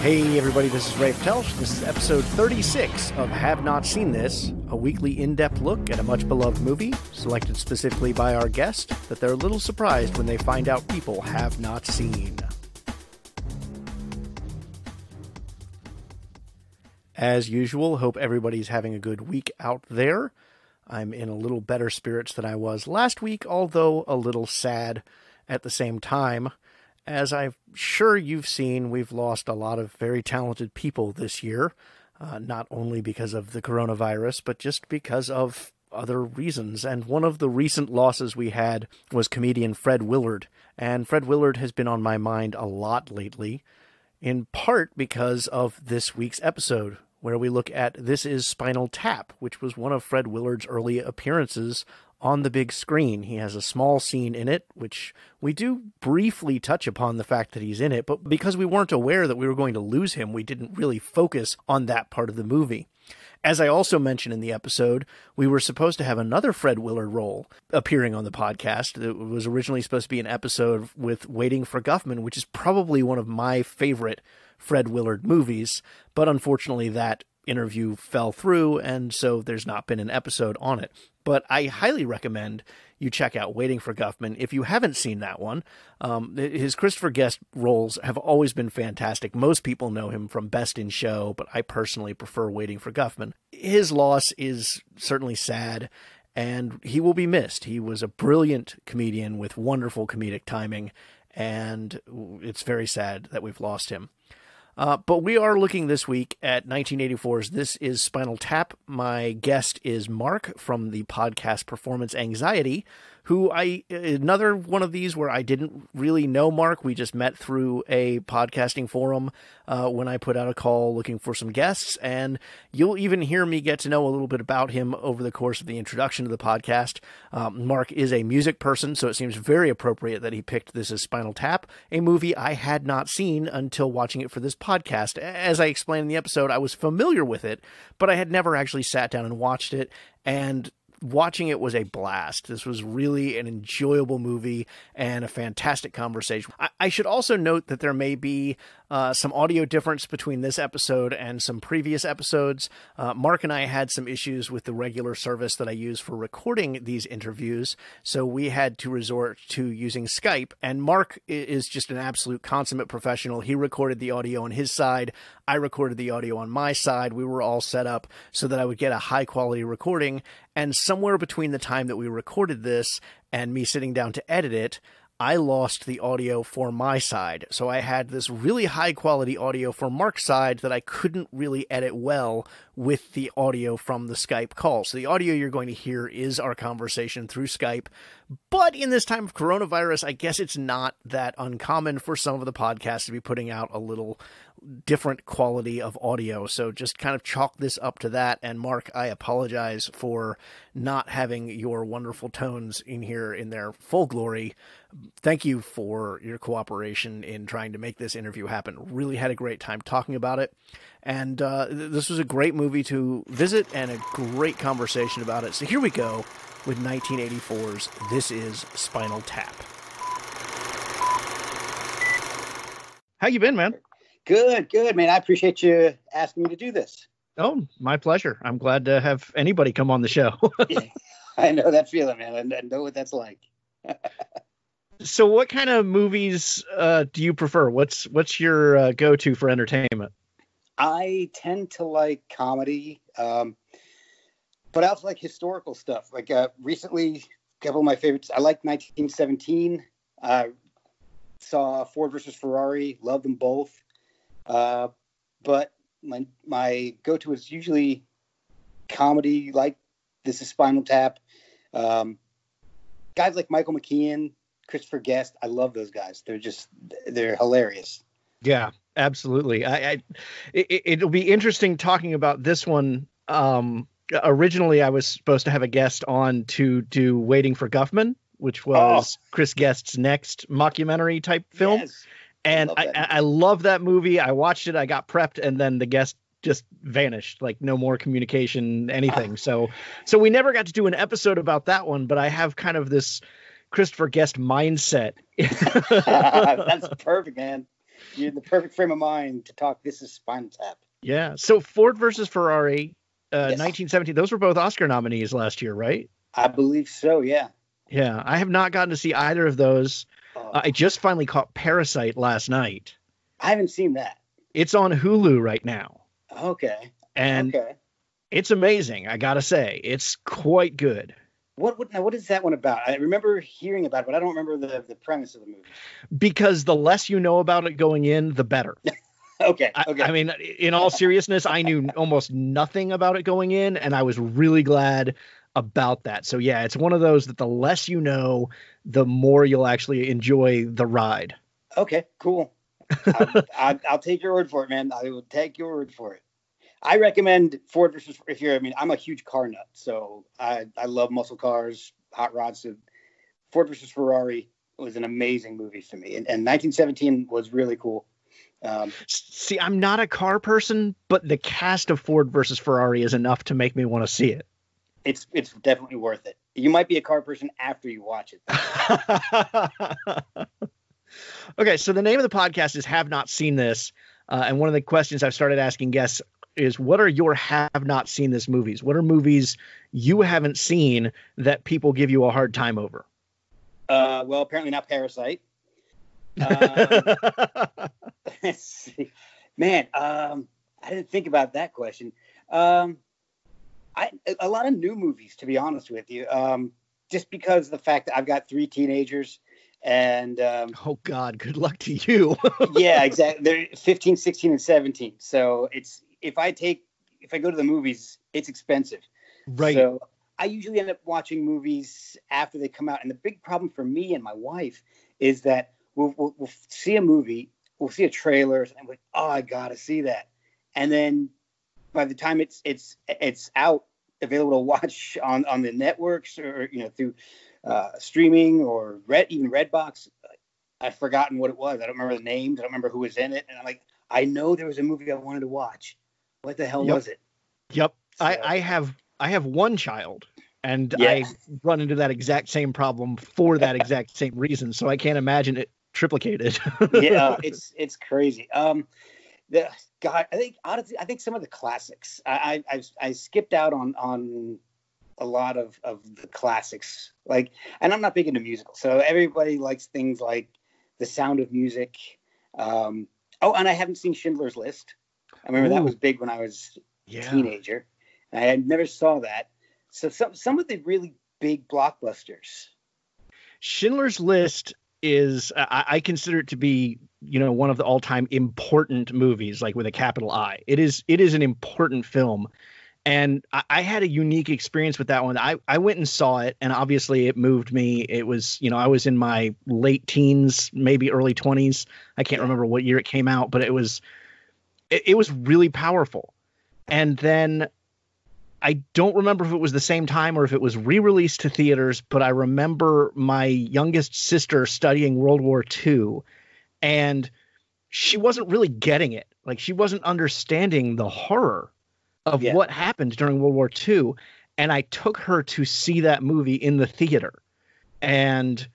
Hey everybody, this is Rafe Telsch. This is episode 36 of Have Not Seen This, a weekly in-depth look at a much-beloved movie, selected specifically by our guest, that they're a little surprised when they find out people have not seen. As usual, hope everybody's having a good week out there. I'm in a little better spirits than I was last week, although a little sad at the same time. As I'm sure you've seen, we've lost a lot of very talented people this year, not only because of the coronavirus, but just because of other reasons. And one of the recent losses we had was comedian Fred Willard. And Fred Willard has been on my mind a lot lately, in part because of this week's episode, where we look at This Is Spinal Tap, which was one of Fred Willard's early appearances on the big screen. He has a small scene in it, which we do briefly touch upon the fact that he's in it, but because we weren't aware that we were going to lose him, we didn't really focus on that part of the movie. As I also mentioned in the episode, we were supposed to have another Fred Willard role appearing on the podcast. It was originally supposed to be an episode with Waiting for Guffman, which is probably one of my favorite Fred Willard movies, but unfortunately that interview fell through, and so there's not been an episode on it. But I highly recommend you check out Waiting for Guffman if you haven't seen that one. His Christopher Guest roles have always been fantastic. Most people know him from Best in Show, but I personally prefer Waiting for Guffman. His loss is certainly sad, and he will be missed. He was a brilliant comedian with wonderful comedic timing, and it's very sad that we've lost him. But we are looking this week at 1984's This Is Spinal Tap. My guest is Marc from the podcast Performance Anxiety, who another one of these where I didn't really know Marc. We just met through a podcasting forum when I put out a call looking for some guests, and you'll even hear me get to know a little bit about him over the course of the introduction to the podcast. Marc is a music person, so it seems very appropriate that he picked This Is Spinal Tap, a movie I had not seen until watching it for this podcast. As I explained in the episode, I was familiar with it, but I had never actually sat down and watched it, and watching it was a blast. This was really an enjoyable movie and a fantastic conversation. I should also note that there may be some audio difference between this episode and some previous episodes. Marc and I had some issues with the regular service that I use for recording these interviews, so we had to resort to using Skype, and Marc is just an absolute consummate professional. He recorded the audio on his side. I recorded the audio on my side. We were all set up so that I would get a high quality recording, and somewhere between the time that we recorded this and me sitting down to edit it, I lost the audio for my side. So I had this really high quality audio for Marc's side that I couldn't really edit well with the audio from the Skype call. So the audio you're going to hear is our conversation through Skype. But in this time of coronavirus, I guess it's not that uncommon for some of the podcasts to be putting out a little different quality of audio. So just kind of chalk this up to that. And Marc, I apologize for not having your wonderful tones in here in their full glory. Thank you for your cooperation in trying to make this interview happen. Really had a great time talking about it. And this was a great movie to visit and a great conversation about it. So here we go with 1984's This Is Spinal Tap. How you been, man? Good, man. I appreciate you asking me to do this. Oh, my pleasure. I'm glad to have anybody come on the show. Yeah, I know that feeling, man. I know what that's like. So what kind of movies do you prefer? What's your go-to for entertainment? I tend to like comedy, but I also like historical stuff. Like recently, a couple of my favorites. I like 1917. Saw Ford versus Ferrari. Loved them both. But my go-to is usually comedy, like This Is Spinal Tap. Guys like Michael McKean, Christopher Guest, I love those guys. They're hilarious. Yeah, absolutely. It'll be interesting talking about this one. Originally, I was supposed to have a guest on to do Waiting for Guffman, which was Chris Guest's next mockumentary type film. Yes. And I love that movie. I watched it. I got prepped, and then the guest just vanished, like no more communication, anything. So we never got to do an episode about that one, but I have kind of this Christopher Guest mindset. That's perfect, man. You're in the perfect frame of mind to talk This Is Spinal Tap. Yeah. So Ford versus Ferrari, Yes. 1917. Those were both Oscar nominees last year, right? I believe so, yeah. Yeah. I have not gotten to see either of those. I just finally caught Parasite last night. I haven't seen that. It's on Hulu right now. Okay. And it's amazing, I gotta say. It's quite good. What is that one about? I remember hearing about it, but I don't remember the premise of the movie. Because the less you know about it going in, the better. Okay. I mean, in all seriousness, I knew almost nothing about it going in, and I was really glad about that. So yeah, it's one of those that the less you know, the more you'll actually enjoy the ride. Okay, cool. I'll take your word for it, man. I will take your word for it. I recommend Ford versus, I'm a huge car nut, so I love muscle cars, hot rods. So Ford versus Ferrari was an amazing movie for me. And 1917 was really cool. See, I'm not a car person, but the cast of Ford versus Ferrari is enough to make me want to see it. It's definitely worth it. You might be a car person after you watch it. Okay, so the name of the podcast is Have Not Seen This. And one of the questions I've started asking guests is, what are your have not seen this movies? What are movies you haven't seen that people give you a hard time over? Well, apparently not Parasite. Let's see. Man, I didn't think about that question. A lot of new movies, to be honest with you, just because of the fact that I've got 3 teenagers. And oh God, good luck to you. Yeah, exactly. They're 15, 16, and 17. So if I go to the movies, it's expensive. Right. So I usually end up watching movies after they come out. And the big problem for me and my wife is that we'll see a movie, we'll see a trailer, and we're like, oh, I gotta see that. And then by the time it's out, available to watch on the networks or through streaming or even Redbox, I've forgotten what it was. I don't remember the names. I don't remember who was in it. And I'm like, I know there was a movie I wanted to watch. What the hell was it? Yep. So, I have one child, and I run into that exact same problem for that exact same reason. So I can't imagine it triplicated. Yeah, it's crazy. I think some of the classics. I skipped out on a lot of the classics. Like, and I'm not big into musicals, so everybody likes things like The Sound of Music. And I haven't seen Schindler's List. I remember that was big when I was a teenager. And I never saw that. So some of the really big blockbusters. Schindler's List is, I consider it to be, one of the all-time important movies, like with a capital I. It is an important film. And I had a unique experience with that one. I went and saw it, and obviously it moved me. It was, I was in my late teens, maybe early 20s. I can't remember what year it came out, but it was really powerful. And then I don't remember if it was the same time or if it was re-released to theaters, but I remember my youngest sister studying World War II, and she wasn't really getting it. Like, she wasn't understanding the horror of what happened during World War II. And I took her to see that movie in the theater. And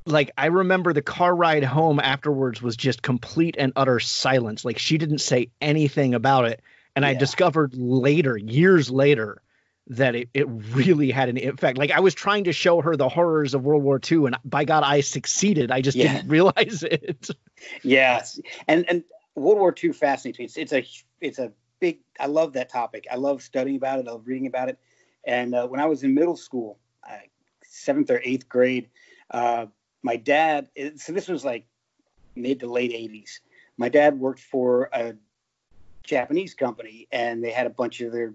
like, I remember the car ride home afterwards was just complete and utter silence. Like, she didn't say anything about it. And I discovered later, years later, that it really had an effect. Like, I was trying to show her the horrors of World War II, and by God, I succeeded. I just didn't realize it. Yes. And World War II fascinates me. It's a big, I love that topic. I love studying about it. I love reading about it. And when I was in middle school, 7th or 8th grade, my dad, so this was like mid to late 80s. My dad worked for a Japanese company, and they had a bunch of their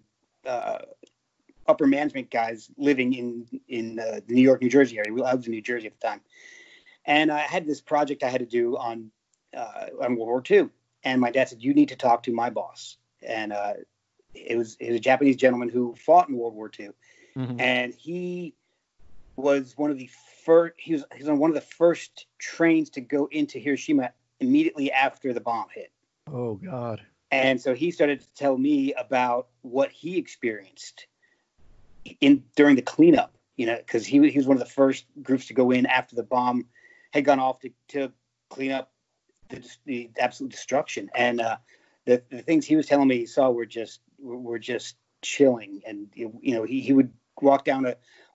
upper management guys living in the New York, New Jersey area. I was in New Jersey at the time. And I had this project I had to do on World War II. And my dad said, you need to talk to my boss. And it was a Japanese gentleman who fought in World War II. Mm-hmm. And he was one of the first, he was on one of the first trains to go into Hiroshima immediately after the bomb hit. Oh, God. And so he started to tell me about what he experienced during the cleanup, because he was one of the first groups to go in after the bomb had gone off to clean up the absolute destruction. And the things he was telling me he saw were just chilling. And he would walk down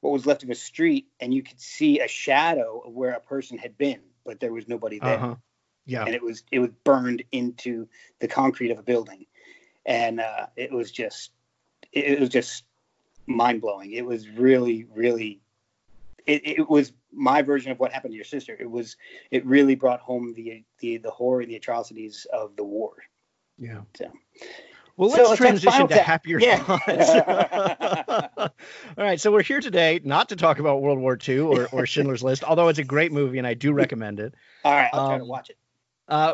what was left of a street, and you could see a shadow of where a person had been, but there was nobody there. Uh-huh. Yeah. And it was burned into the concrete of a building, and it was just mind blowing. It was really, really. It was my version of what happened to your sister. It really brought home the horror and the atrocities of the war. Yeah. So. Well, let's transition to happier thoughts. All right, so we're here today not to talk about World War II or Schindler's List, although it's a great movie and I do recommend it. All right, I'll try to watch it.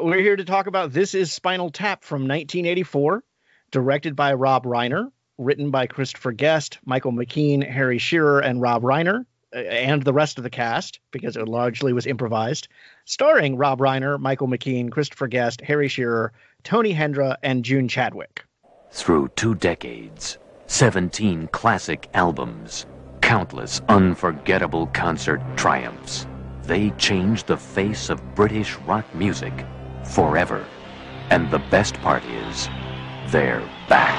We're here to talk about This Is Spinal Tap from 1984, directed by Rob Reiner, written by Christopher Guest, Michael McKean, Harry Shearer, and Rob Reiner, and the rest of the cast, because it largely was improvised, starring Rob Reiner, Michael McKean, Christopher Guest, Harry Shearer, Tony Hendra, and June Chadwick. Through 2 decades, 17 classic albums, countless unforgettable concert triumphs, they changed the face of British rock music forever. And the best part is, they're back.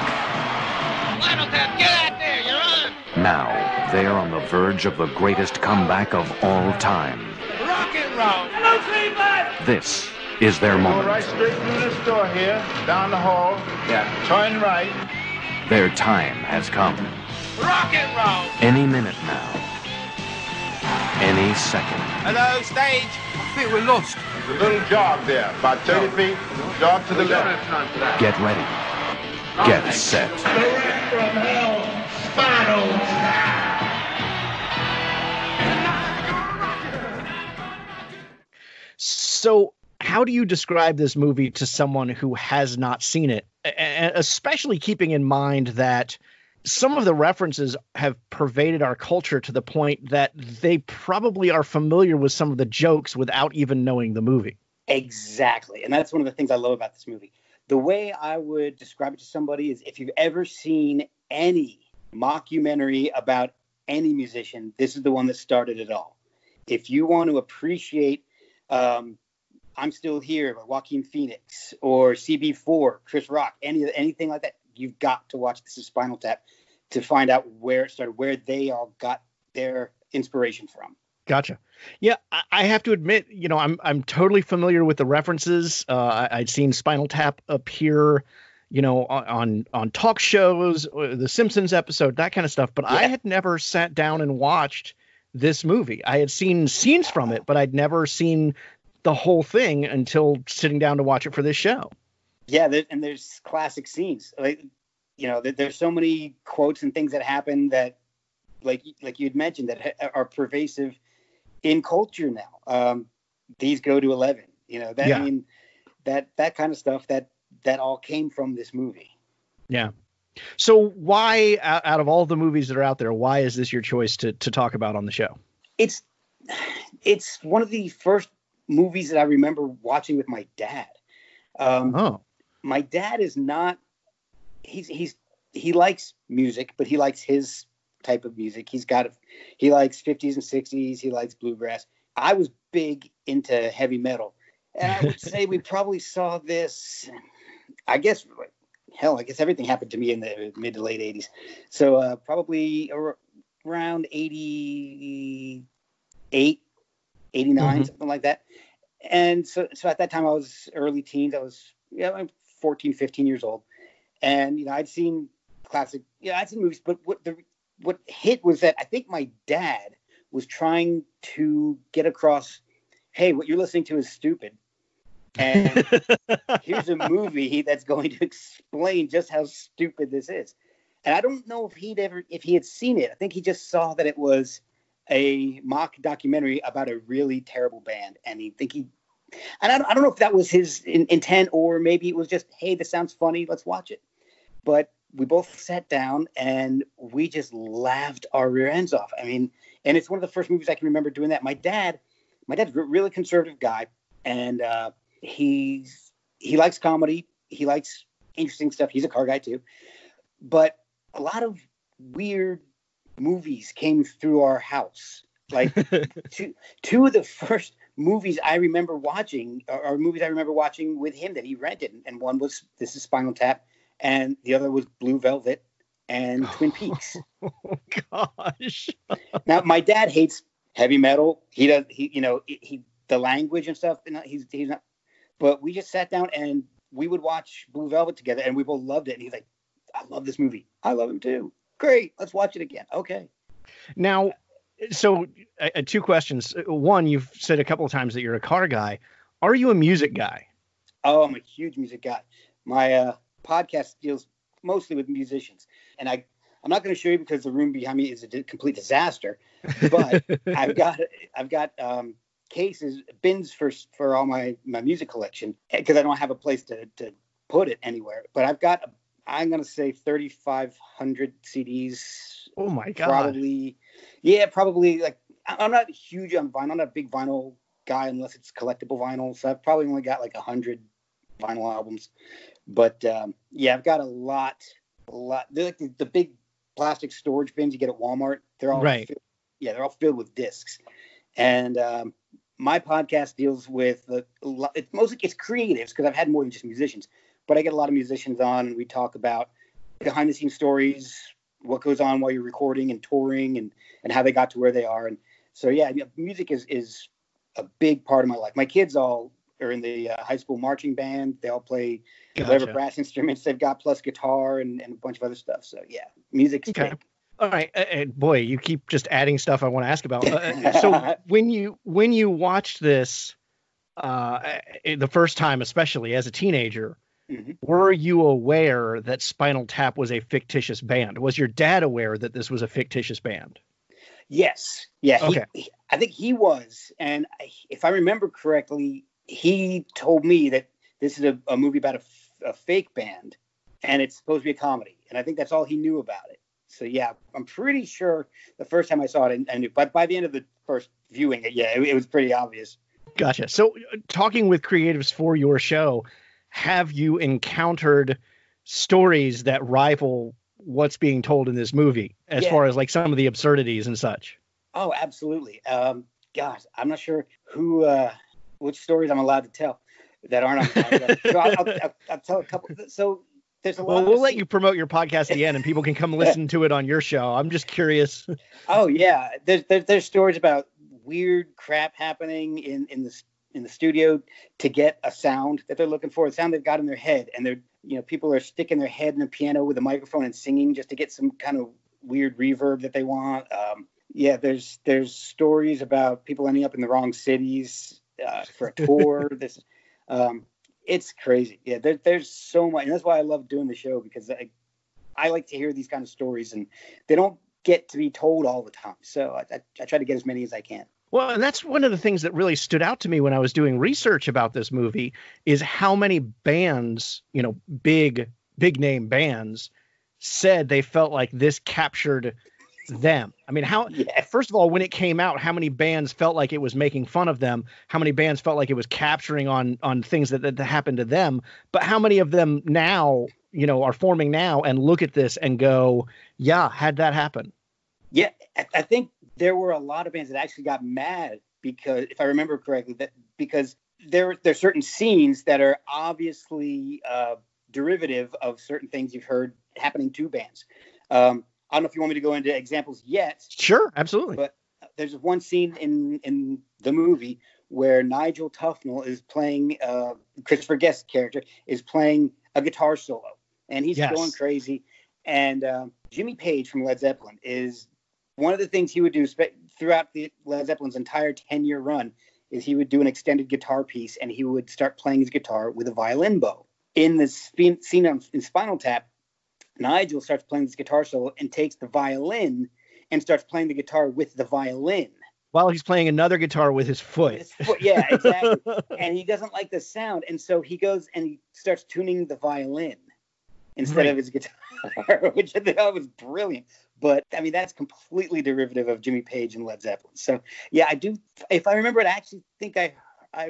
Spinal Tap, get out there, you're on! Now, they're on the verge of the greatest comeback of all time. Rock and roll! Hello, Cleveland! This is their moment. Go right straight through this door here, down the hall. Yeah. Turn right. Their time has come. Rock and roll! Any minute now. Any second. Hello, stage. I think we're lost. There's a little jog there, about 30 feet. Jog to the left. Get ready. Get set. Direct from hell, Spinal Tap. So, how do you describe this movie to someone who has not seen it, especially keeping in mind that some of the references have pervaded our culture to the point that they probably are familiar with some of the jokes without even knowing the movie? Exactly. And that's one of the things I love about this movie. The way I would describe it to somebody is, if you've ever seen any mockumentary about any musician, this is the one that started it all. If you want to appreciate I'm Still Here by Joaquin Phoenix, or CB4, Chris Rock, anything like that, you've got to watch This Is Spinal Tap to find out where it started, where they all got their inspiration from. Gotcha. Yeah, I have to admit, I'm totally familiar with the references. I'd seen Spinal Tap appear, on talk shows, the Simpsons episode, that kind of stuff. But yeah. I had never sat down and watched this movie. I had seen scenes from it, but I'd never seen the whole thing until sitting down to watch it for this show. Yeah, and there's classic scenes. There's so many quotes and things that happen that, like you'd mentioned, that are pervasive in culture now. These go to 11. I mean, that kind of stuff that all came from this movie. Yeah. So why, out of all the movies that are out there, why is this your choice to talk about on the show? It's one of the first movies that I remember watching with my dad. My dad is not. He likes music, but he likes his type of music. He likes 50s and 60s. He likes bluegrass. I was big into heavy metal, and I would say we probably saw this. I guess everything happened to me in the mid to late 80s. So probably around 88, 89, something like that. And so at that time I was early teens. I was 14, 15 years old. And, I'd seen movies, but what hit was that I think my dad was trying to get across, hey, what you're listening to is stupid. And here's a movie that's going to explain just how stupid this is. And I don't know if he had seen it. I think he just saw that it was a mock documentary about a really terrible band. And I don't know if that was his intent, or maybe it was just, hey, this sounds funny, let's watch it. But we both sat down and we just laughed our rear ends off. I mean, and it's one of the first movies I can remember doing that. My dad's a really conservative guy, and he likes comedy. He likes interesting stuff. He's a car guy too. But a lot of weird movies came through our house. Like two of the movies I remember watching, or movies I remember watching with him that he rented. And one was This Is Spinal Tap, and the other was Blue Velvet and Twin Peaks. Oh, gosh. Now, my dad hates heavy metal. The language and stuff, he's not, but we just sat down and we would watch Blue Velvet together, and we both loved it. And he's like, I love this movie. I love him too. Great. Let's watch it again. Okay. Now, so two questions. One, you've said a couple of times that you're a car guy. Are you a music guy? Oh, I'm a huge music guy. My podcast deals mostly with musicians, and I'm not going to show you because the room behind me is a complete disaster. But I've got cases, bins for all my music collection, because I don't have a place to put it anywhere. But I'm going to say 3,500 CDs. Oh my God. Probably like, I'm not huge on vinyl. I'm not a big vinyl guy unless it's collectible vinyl. So I've probably only got like 100 vinyl albums. But I've got a lot. They're like the big plastic storage bins you get at Walmart. They're all right. They're all filled with discs. And my podcast deals with it's creatives, because I've had more than just musicians. But I get a lot of musicians on, and we talk about behind the scenes stories, what goes on while you're recording and touring, and how they got to where they are. And so, music is a big part of my life. My kids all are in the high school marching band. They all play whatever brass instruments they've got, plus guitar and a bunch of other stuff. So music's big. All right. Boy, you keep just adding stuff I want to ask about. So when you watched this the first time, especially as a teenager, mm-hmm. were you aware that Spinal Tap was a fictitious band? Was your dad aware that this was a fictitious band? Yes. Yeah. Okay. I think he was. And if I remember correctly, he told me that this is a movie about a fake band, and it's supposed to be a comedy. And I think that's all he knew about it. So, I'm pretty sure the first time I saw it, I knew. But by the end of the first viewing, it was pretty obvious. Gotcha. So talking with creatives for your show, have you encountered stories that rival what's being told in this movie as far as like some of the absurdities and such? Oh, absolutely. Gosh, I'm not sure which stories I'm allowed to tell that aren't on the podcast. So I'll tell a couple. So there's a lot. Well, we'll let you promote your podcast at the end, and people can come listen to it on your show. I'm just curious. Oh yeah, there's stories about weird crap happening in the studio to get a sound that they're looking for, a sound they've got in their head, and people are sticking their head in a piano with a microphone and singing just to get some kind of weird reverb that they want. There's stories about people ending up in the wrong cities for a tour. It's crazy. Yeah, there's so much, and that's why I love doing the show, because I like to hear these kind of stories, and they don't get to be told all the time. So I try to get as many as I can. Well, and that's one of the things that really stood out to me when I was doing research about this movie, is how many bands, big name bands, said they felt like this captured them. I mean, first of all, when it came out, how many bands felt like it was making fun of them? How many bands felt like it was capturing on things that happened to them? But how many of them now, are forming now and look at this and go, yeah, how'd that happen? Yeah, I think there were a lot of bands that actually got mad because, if I remember correctly, because there's certain scenes that are obviously derivative of certain things you've heard happening to bands. I don't know if you want me to go into examples yet. Sure, absolutely. But there's one scene in the movie where Nigel Tufnell is playing, Christopher Guest's character is playing a guitar solo, and he's going crazy. And Jimmy Page from Led Zeppelin is one of the things he would do throughout the Led Zeppelin's entire 10-year run is he would do an extended guitar piece, and he would start playing his guitar with a violin bow. In the scene in Spinal Tap, Nigel starts playing this guitar solo and takes the violin and starts playing the guitar with the violin. While he's playing another guitar with his foot. Yeah, exactly. And he doesn't like the sound. And so he goes and he starts tuning the violin instead of his guitar, which I thought was brilliant. But, I mean, that's completely derivative of Jimmy Page and Led Zeppelin. So, yeah, I do. If I remember it, I actually think I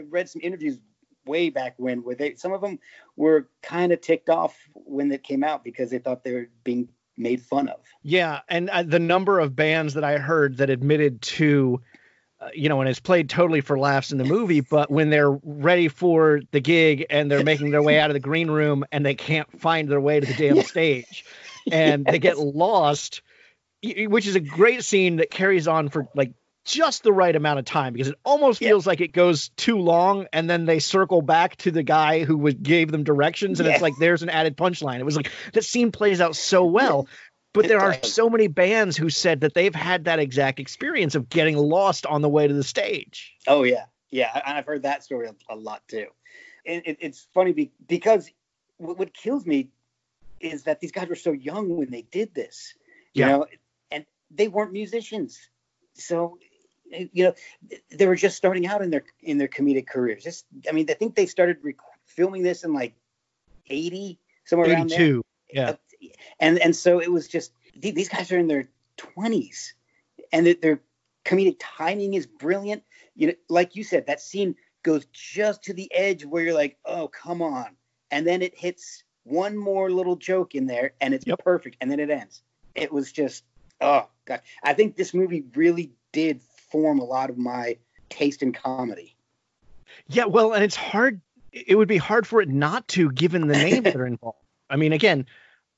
read some interviews way back when where some of them were kind of ticked off when it came out because they thought they were being made fun of. Yeah, and the number of bands that I heard that admitted to and it's played totally for laughs in the movie, but when they're ready for the gig and they're making their way out of the green room and they can't find their way to the damn stage and they get lost, which is a great scene that carries on for like just the right amount of time, because it almost feels like it goes too long, and then they circle back to the guy who gave them directions, and it's like there's an added punchline. It was like that scene plays out so well. But there are so many bands who said that they've had that exact experience of getting lost on the way to the stage. Oh, yeah. Yeah, I've heard that story a lot, too. And it's funny because what kills me is that these guys were so young when they did this, you know, and they weren't musicians. So, they were just starting out in their comedic careers. I think they started filming this in like 80, somewhere around there. 82, yeah. And so it was just, these guys are in their 20s, and their comedic timing is brilliant. Like you said, that scene goes just to the edge where you're like, oh, come on. And then it hits one more little joke in there, and it's perfect, and then it ends. It was just, oh, God. I think this movie really did form a lot of my taste in comedy. Yeah, well, and it would be hard for it not to, given the names that are involved. I mean, again,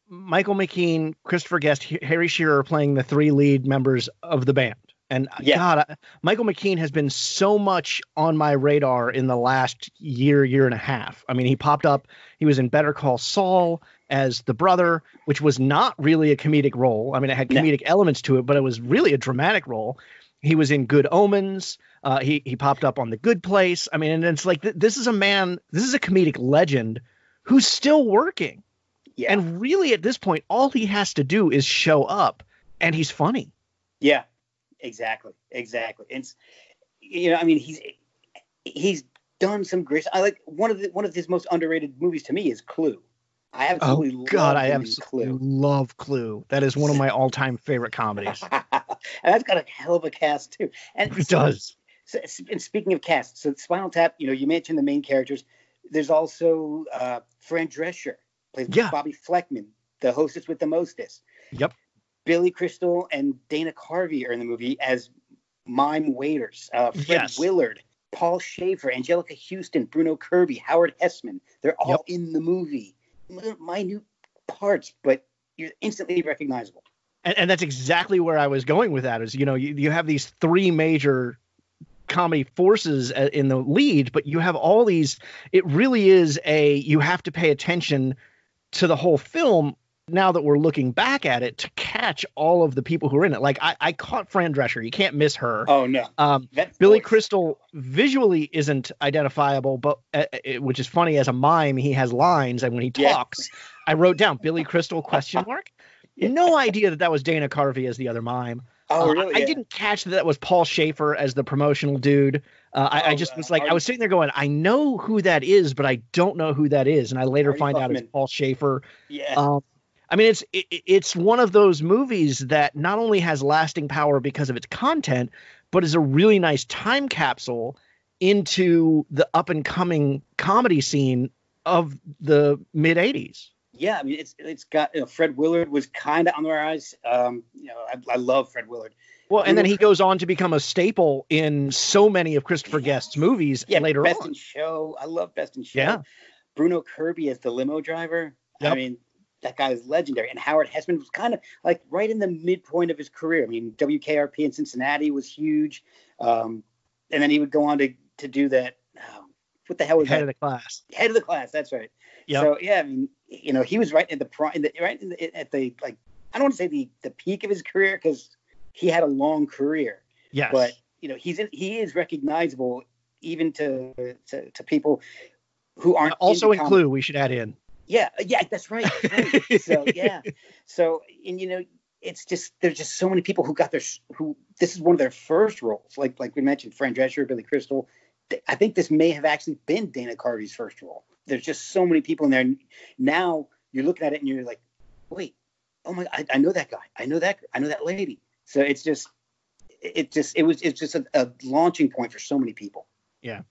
Michael McKean, Christopher Guest, Harry Shearer are playing the three lead members of the band. And God, Michael McKean has been so much on my radar in the last year and a half. I mean, he popped up. He was in Better Call Saul as the brother, which was not really a comedic role. I mean, it had comedic elements to it, but it was really a dramatic role. He was in Good Omens. He popped up on The Good Place. I mean, and it's like, this is a comedic legend who's still working. Yeah. And really, at this point, all he has to do is show up, and he's funny. Yeah, exactly. It's, he's done some great. I like one of his most underrated movies to me is Clue. I absolutely love Clue. That is one of my all-time favorite comedies. And that's got a hell of a cast too. And it does. So, and speaking of cast, so Spinal Tap, you mentioned the main characters. There's also Fran Drescher, plays Bobby Fleckman, the hostess with the mostest. Yep. Billy Crystal and Dana Carvey are in the movie as mime waiters. Fred Willard, Paul Schaefer, Angelica Houston, Bruno Kirby, Howard Hessman. They're all in the movie. Minute parts, but you're instantly recognizable. And that's exactly where I was going with that is, you have these three major comedy forces in the lead, but you have all these, it really is you have to pay attention to the whole film now that we're looking back at it to catch all of the people who are in it. Like I caught Fran Drescher. You can't miss her. Oh no. Billy Crystal visually isn't identifiable, but which is funny, as a mime, he has lines. And when he talks, I wrote down Billy Crystal ? No idea that was Dana Carvey as the other mime. Oh, really? I didn't catch that was Paul Schaefer as the promotional dude. I just was like, I was sitting there going, I know who that is, but I don't know who that is. And I later find out it's Paul Schaefer. Yeah. I mean, it's one of those movies that not only has lasting power because of its content, but is a really nice time capsule into the up and coming comedy scene of the mid 80s. Yeah, I mean, it's got Fred Willard was kind of on the rise. I love Fred Willard. Well, and then he goes on to become a staple in so many of Christopher Guest's movies later Best on. in Show. I love Best in Show. Yeah. Bruno Kirby as the limo driver. Yep. I mean, that guy is legendary. And Howard Hessman was kind of like right in the midpoint of his career. I mean, WKRP in Cincinnati was huge. And then he would go on to do that. What the hell was that? Head of the Class. Head of the Class. That's right. Yep. So yeah, I mean, he was right at the like, I don't want to say the peak of his career because he had a long career. Yes. But he is recognizable even to people who aren't also in Clue. We should add in. Yeah, that's right. So and it's just there's just so many people who got this is one of their first roles. Like we mentioned, Fran Drescher, Billy Crystal. I think this may have actually been Dana Carvey's first role. There's just so many people in there. Now you're looking at it and you're like, wait, oh my, I know that guy. I know that lady. So it's just a launching point for so many people. Yeah.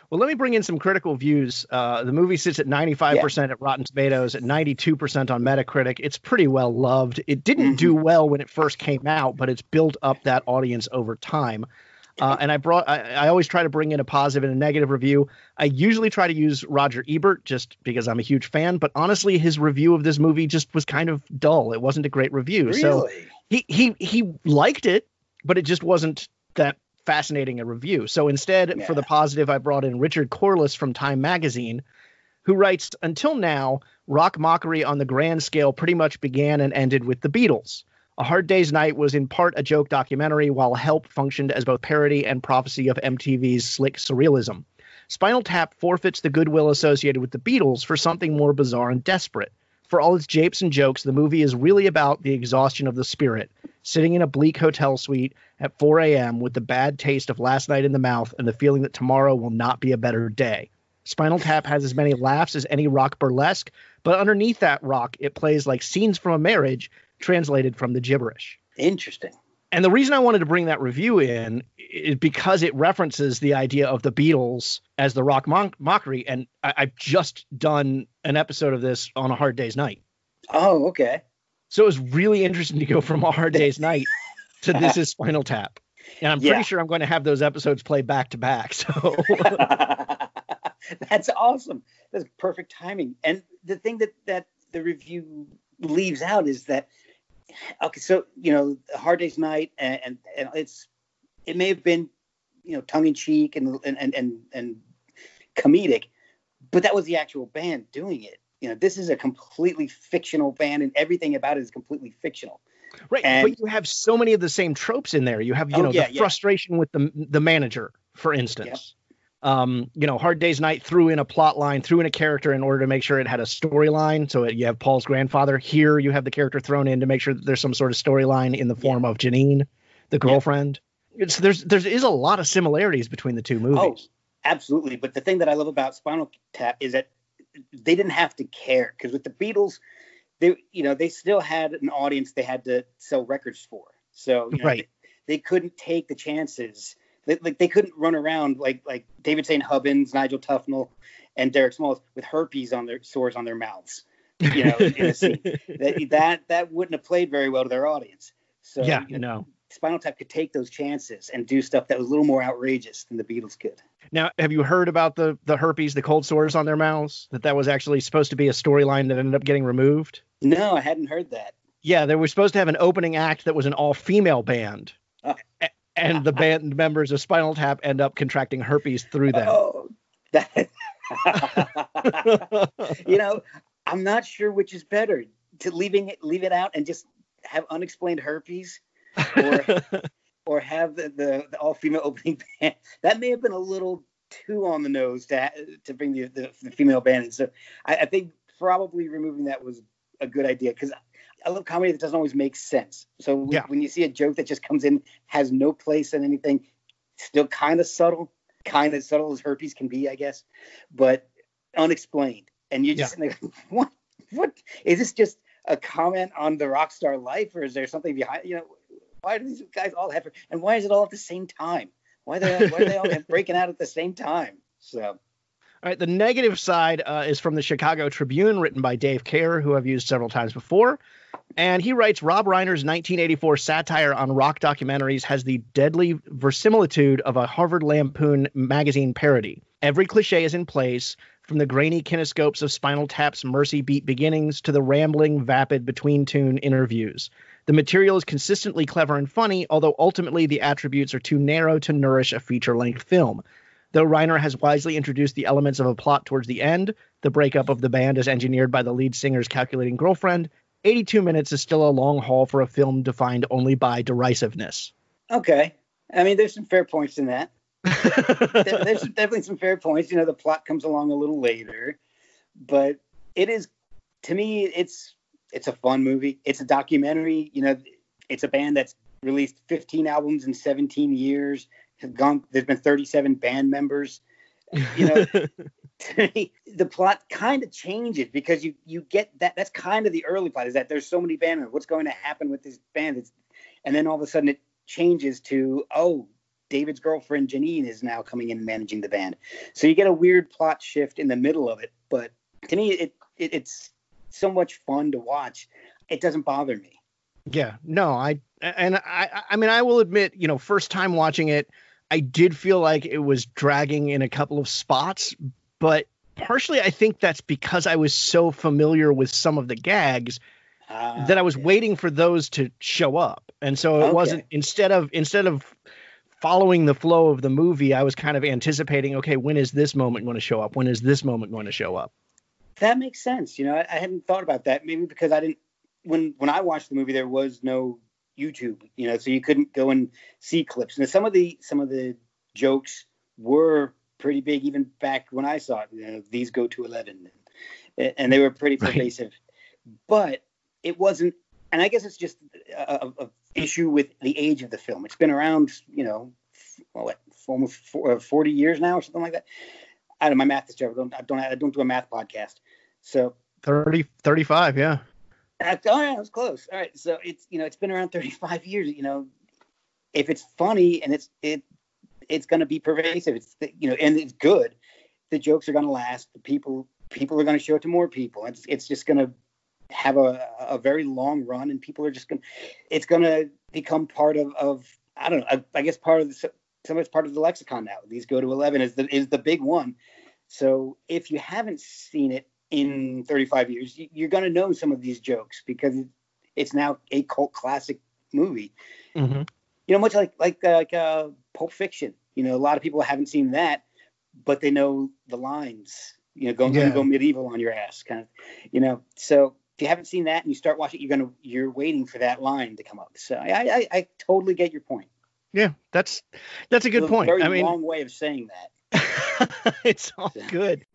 Well, let me bring in some critical views. The movie sits at 95% at Rotten Tomatoes, at 92% on Metacritic. It's pretty well loved. It didn't do well when it first came out, but it's built up that audience over time. And I always try to bring in a positive and a negative review. I usually try to use Roger Ebert just because I'm a huge fan, but honestly, his review of this movie just was kind of dull. It wasn't a great review. Really? So he liked it, but it just wasn't that fascinating a review. So instead, for the positive, I brought in Richard Corliss from Time Magazine, who writes, until now, rock mockery on the grand scale pretty much began and ended with the Beatles. A Hard Day's Night was in part a joke documentary, while Help functioned as both parody and prophecy of MTV's slick surrealism. Spinal Tap forfeits the goodwill associated with the Beatles for something more bizarre and desperate. For all its japes and jokes, the movie is really about the exhaustion of the spirit, sitting in a bleak hotel suite at 4 a.m. with the bad taste of last night in the mouth and the feeling that tomorrow will not be a better day. Spinal Tap has as many laughs as any rock burlesque, but underneath that rock, it plays like scenes from a marriage translated from the gibberish. Interesting. And the reason I wanted to bring that review in is because it references the idea of the Beatles as the rock mockery. And I've just done an episode of this on A Hard Day's Night. Oh, okay. So it was really interesting to go from A Hard Day's Night to This Is Spinal Tap. And I'm pretty sure I'm going to have those episodes play back to back. So that's awesome. That's perfect timing. And the thing that the review leaves out is that, okay, so, A Hard Day's Night, and it may have been, tongue in cheek and comedic, but that was the actual band doing it. This is a completely fictional band, and everything about it is completely fictional. Right, but you have so many of the same tropes in there. You have, the frustration with the manager, for instance. Yep. Hard Day's Night threw in a plot line, threw in a character in order to make sure it had a storyline. So you have Paul's grandfather. Here you have the character thrown in to make sure that there's some sort of storyline in the form of Janine, the girlfriend. There is a lot of similarities between the two movies. Oh, absolutely. But the thing that I love about Spinal Tap is that they didn't have to care, because with the Beatles, they still had an audience they had to sell records for. So they couldn't take the chances. They couldn't run around like David St. Hubbins, Nigel Tufnell, and Derek Smalls with herpes on their sores on their mouths. In a scene. That wouldn't have played very well to their audience. So Spinal Tap could take those chances and do stuff that was a little more outrageous than the Beatles could. Now, have you heard about the herpes, the cold sores on their mouths? That was actually supposed to be a storyline that ended up getting removed? No, I hadn't heard that. Yeah, they were supposed to have an opening act that was an all-female band. And the band members of Spinal Tap end up contracting herpes through them. Oh, I'm not sure which is better, to leave it out and just have unexplained herpes, or have the all-female opening band. That may have been a little too on the nose to bring the female band in. So I think probably removing that was a good idea, because I love comedy that doesn't always make sense. So when you see a joke that just comes in, has no place in anything, still kind of subtle as herpes can be, I guess, but unexplained. And you're just like, what is this, just a comment on the rock star life, or is there something behind? Why do these guys all have, and why is it all at the same time? Why are they all breaking out at the same time? So. All right, the negative side is from the Chicago Tribune, written by Dave Kerr, who I've used several times before. And he writes, Rob Reiner's 1984 satire on rock documentaries has the deadly verisimilitude of a Harvard Lampoon magazine parody. Every cliche is in place, from the grainy kinescopes of Spinal Tap's Mercy Beat beginnings to the rambling, vapid, between-tune interviews. The material is consistently clever and funny, although ultimately the attributes are too narrow to nourish a feature-length film. Though Reiner has wisely introduced the elements of a plot towards the end, the breakup of the band is engineered by the lead singer's calculating girlfriend, 82 minutes is still a long haul for a film defined only by derisiveness. Okay. I mean, there's some fair points in that. There's definitely some fair points. The plot comes along a little later. But it is, to me, it's a fun movie. It's a documentary. It's a band that's released 15 albums in 17 years. There's been 37 band members. The plot kind of changes, because you get that's kind of the early plot, is that there's so many band members. What's going to happen with this band? And then all of a sudden it changes to, David's girlfriend Janine is now coming in and managing the band. So you get a weird plot shift in the middle of it. But to me, it's so much fun to watch. It doesn't bother me. Yeah, no, I will admit, first time watching it, I did feel like it was dragging in a couple of spots, but partially I think that's because I was so familiar with some of the gags that I was waiting for those to show up. And so it wasn't, instead of following the flow of the movie, I was kind of anticipating, okay, when is this moment going to show up? When is this moment going to show up? That makes sense. I hadn't thought about that. Maybe because I didn't, when I watched the movie, there was no YouTube, so you couldn't go and see clips. And some of the jokes were pretty big even back when I saw it. These go to 11, and they were pretty pervasive. But it wasn't, and I guess it's just a issue with the age of the film. It's been around, almost 40 years now or something like that. I don't know, my math is terrible. I don't do a math podcast. So 35, yeah. That was close. All right, so it's been around 35 years. If it's funny and it's going to be pervasive, and it's good, the jokes are going to last. The people are going to show it to more people. It's just going to have a very long run, and people are just it's going to become part of I don't know. I guess part of some of it's part of the lexicon now. These go to 11 is the big one. So if you haven't seen it in 35 years, you're going to know some of these jokes because it's now a cult classic movie. Mm-hmm. Much like Pulp Fiction. A lot of people haven't seen that, but they know the lines. Go medieval on your ass, kind of. So if you haven't seen that and you start watching, you're waiting for that line to come up. So I totally get your point. Yeah, that's a good point. Very long way of saying that. It's all good.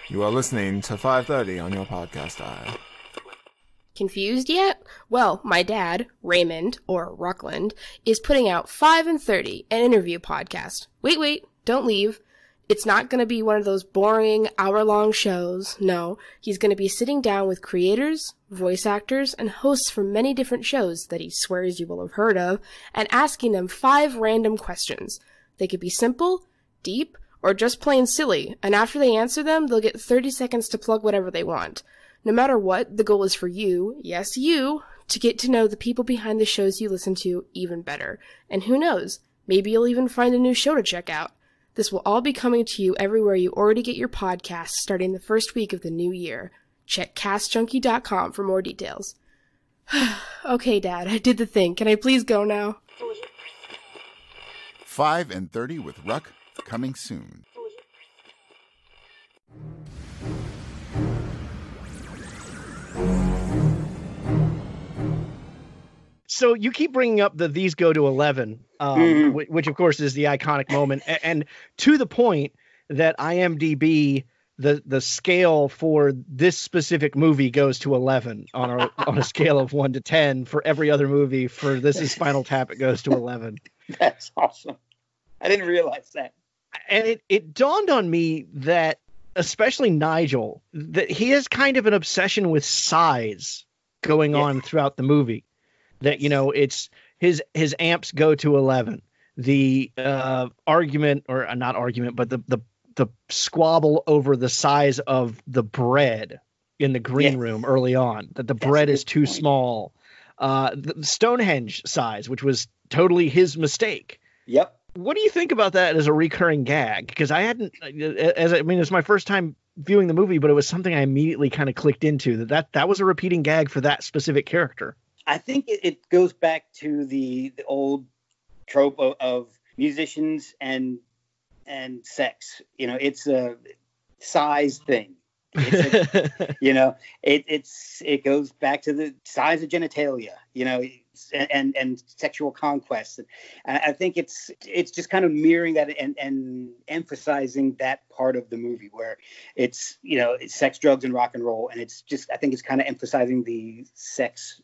You are listening to 5:30 on your podcast dial. Confused yet? Well, my dad, Raymond, or Rockland, is putting out 5 and 30, an interview podcast. Wait, don't leave. It's not going to be one of those boring, hour-long shows. No, he's going to be sitting down with creators, voice actors, and hosts from many different shows that he swears you will have heard of, and asking them 5 random questions. They could be simple, deep, or just plain silly, and after they answer them, they'll get 30 seconds to plug whatever they want. No matter what, the goal is for you, yes you, to get to know the people behind the shows you listen to even better. And who knows, maybe you'll even find a new show to check out. This will all be coming to you everywhere you already get your podcasts starting the first week of the new year. Check castjunkie.com for more details. Okay, Dad, I did the thing. Can I please go now? 5 and 30 with Ruck, coming soon. So you keep bringing up the These Go to 11, which of course is the iconic moment, and to the point that IMDb, the scale for this specific movie goes to 11 on a scale of 1 to 10. For every other movie, for This Is Spinal Tap, it goes to 11. That's awesome. I didn't realize that. And it dawned on me that, especially Nigel, that he has kind of an obsession with size going on throughout the movie. That, it's his amps go to 11. The argument, or not argument, but the squabble over the size of the bread in the green room early on, that the bread is too small. The Stonehenge size, which was totally his mistake. Yep. What do you think about that as a recurring gag? Because it's my first time viewing the movie, but it was something I immediately kind of clicked into, that was a repeating gag for that specific character. I think it goes back to the old trope of musicians and sex. It's a size thing. It goes back to the size of genitalia. And sexual conquest. And I think it's just kind of mirroring that and emphasizing that part of the movie where it's sex, drugs, and rock and roll. And I think it's kind of emphasizing the sex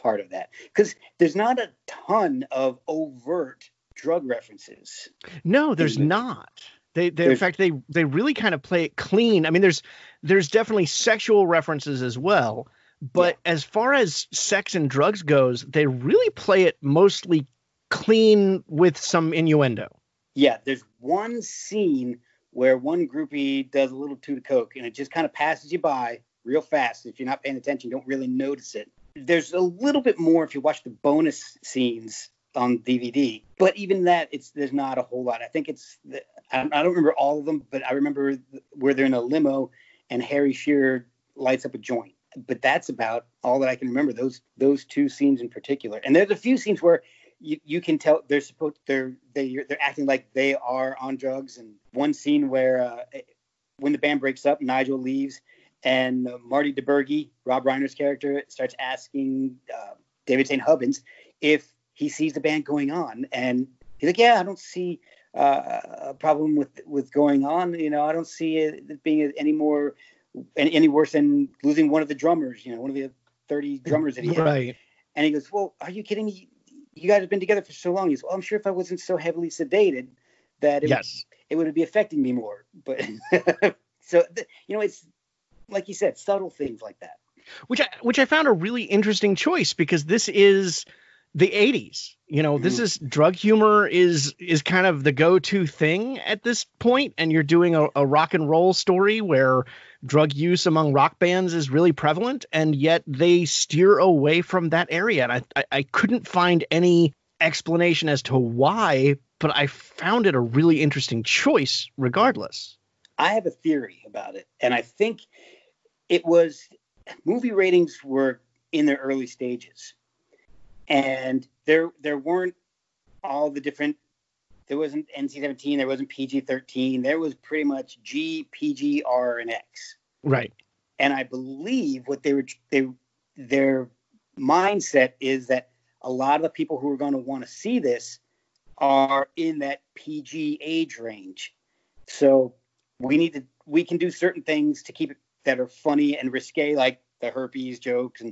part of that, because there's not a ton of overt drug references. No, there's not. They in fact they really kind of play it clean. I mean, there's definitely sexual references as well, but as far as sex and drugs goes, they really play it mostly clean with some innuendo. Yeah, there's one scene where one groupie does a little toot of coke, and it just kind of passes you by real fast. If you're not paying attention, you don't really notice it. There's a little bit more if you watch the bonus scenes on DVD, but even that, there's not a whole lot. I think I don't remember all of them, but I remember where they're in a limo and Harry Shearer lights up a joint. But that's about all that I can remember. Those two scenes in particular, and there's a few scenes where you can tell they're acting like they are on drugs. And one scene where when the band breaks up, Nigel leaves, and Marty DeBurgi, Rob Reiner's character, starts asking David St. Hubbins if he sees the band going on, and he's like, "Yeah, I don't see a problem with going on. You know, I don't see it being any worse than losing one of the drummers. You know, one of the 30 drummers that he had." Right. And he goes, "Well, are you kidding me? You guys have been together for so long." He goes, "Well, I'm sure if I wasn't so heavily sedated that it would be affecting me more." But so it's like you said, subtle things like that. Which I found a really interesting choice, because this is the 80s. You know, this is drug humor is kind of the go-to thing at this point, and you're doing a rock and roll story where drug use among rock bands is really prevalent, and yet they steer away from that area. And I couldn't find any explanation as to why, but I found it a really interesting choice regardless. I have a theory about it, and I think it was movie ratings were in their early stages. And there weren't all the different. There wasn't NC-17. There wasn't PG-13. There was pretty much G, PG, R, and X. Right. And I believe what their mindset is that a lot of the people who are going to want to see this are in that PG age range. So we can do certain things to keep it that are funny and risque, like the herpes jokes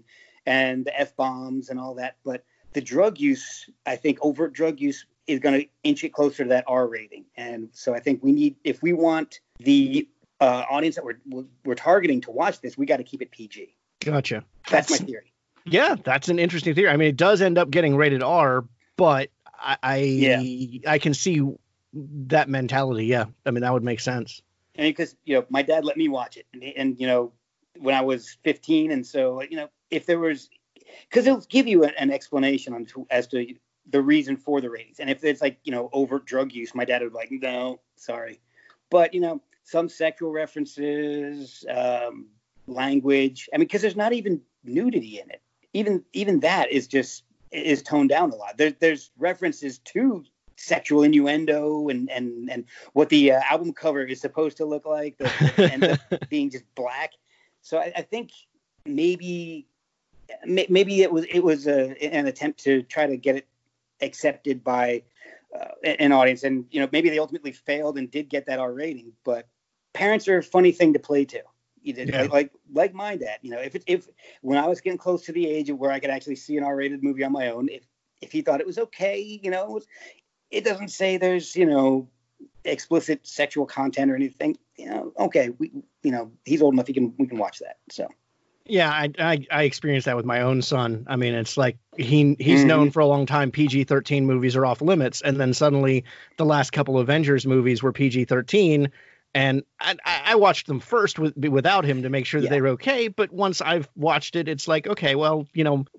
and the F-bombs and all that. But the drug use, I think overt drug use is going to inch it closer to that R rating. And so I think if we want the audience that we're targeting to watch this, we got to keep it PG. Gotcha. That's my theory. Yeah, that's an interesting theory. I mean, it does end up getting rated R, but I can see that mentality. Yeah. I mean, that would make sense. And because, my dad let me watch it. And when I was 15. And so, if there was, because it'll give you an explanation as to the reason for the ratings. And if it's like, overt drug use, my dad would be like, "No, sorry." But, some sexual references, language. I mean, because there's not even nudity in it. Even that is toned down a lot. There's references to sexual innuendo and what the album cover is supposed to look like, that ends up being just black. So I think maybe it was an attempt to try to get it accepted by an audience, and maybe they ultimately failed and did get that R rating. But parents are a funny thing to play to. Like my dad. If when I was getting close to the age of where I could actually see an R-rated movie on my own, if he thought it was okay, it doesn't say there's explicit sexual content or anything. Okay, he's old enough we can watch that. So. Yeah, I experienced that with my own son. I mean, it's like he's known for a long time PG-13 movies are off limits, and then suddenly the last couple Avengers movies were PG-13, and I watched them first without him to make sure that they were okay. But once I've watched it, it's like, okay, well,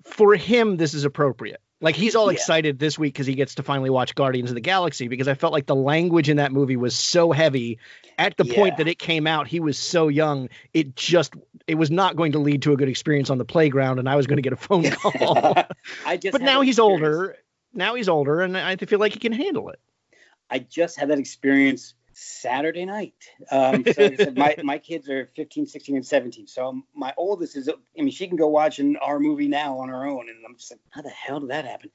for him this is appropriate. Like, he's all excited this week because he gets to finally watch Guardians of the Galaxy, because I felt like the language in that movie was so heavy. At the point that it came out, he was so young. It was not going to lead to a good experience on the playground, and I was going to get a phone call. But now he's older. And I feel like he can handle it. I just had that experience Saturday night. So like I said, my kids are 15, 16, and 17. So my oldest she can go watch an R movie now on her own. And I'm just like, how the hell did that happen?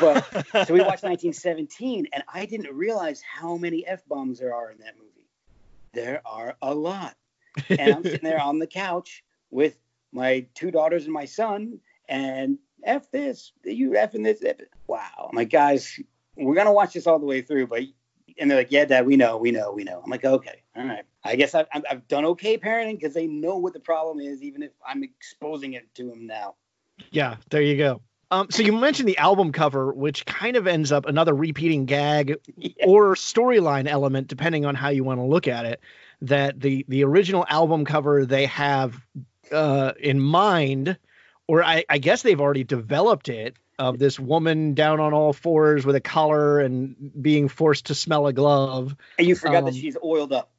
But so we watched 1917, and I didn't realize how many F-bombs there are in that movie. There are a lot. And I'm sitting there on the couch with my two daughters and my son, and F this, you F-ing this. Wow. I'm like, guys, we're going to watch this all the way through, but. And they're like, "Yeah, Dad, we know." I'm like, "Okay, all right. I guess I've done okay parenting, because they know what the problem is, even if I'm exposing it to them now." Yeah, there you go. So you mentioned the album cover, which kind of ends up another repeating gag or storyline element, depending on how you want to look at it, that the original album cover they have in mind, or I guess they've already developed it, of this woman down on all fours with a collar and being forced to smell a glove. And you forgot that she's oiled up.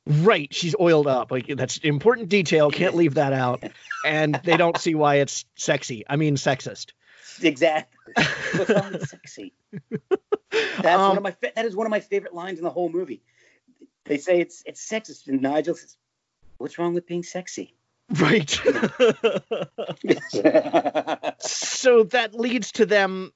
Right. She's oiled up. Like, that's important detail. Can't leave that out. And they don't see why it's sexy. I mean, sexist. Exactly. What's wrong with sexy? That is one of my favorite lines in the whole movie. They say it's sexist, and Nigel says, "What's wrong with being sexy?" Right. So that leads to them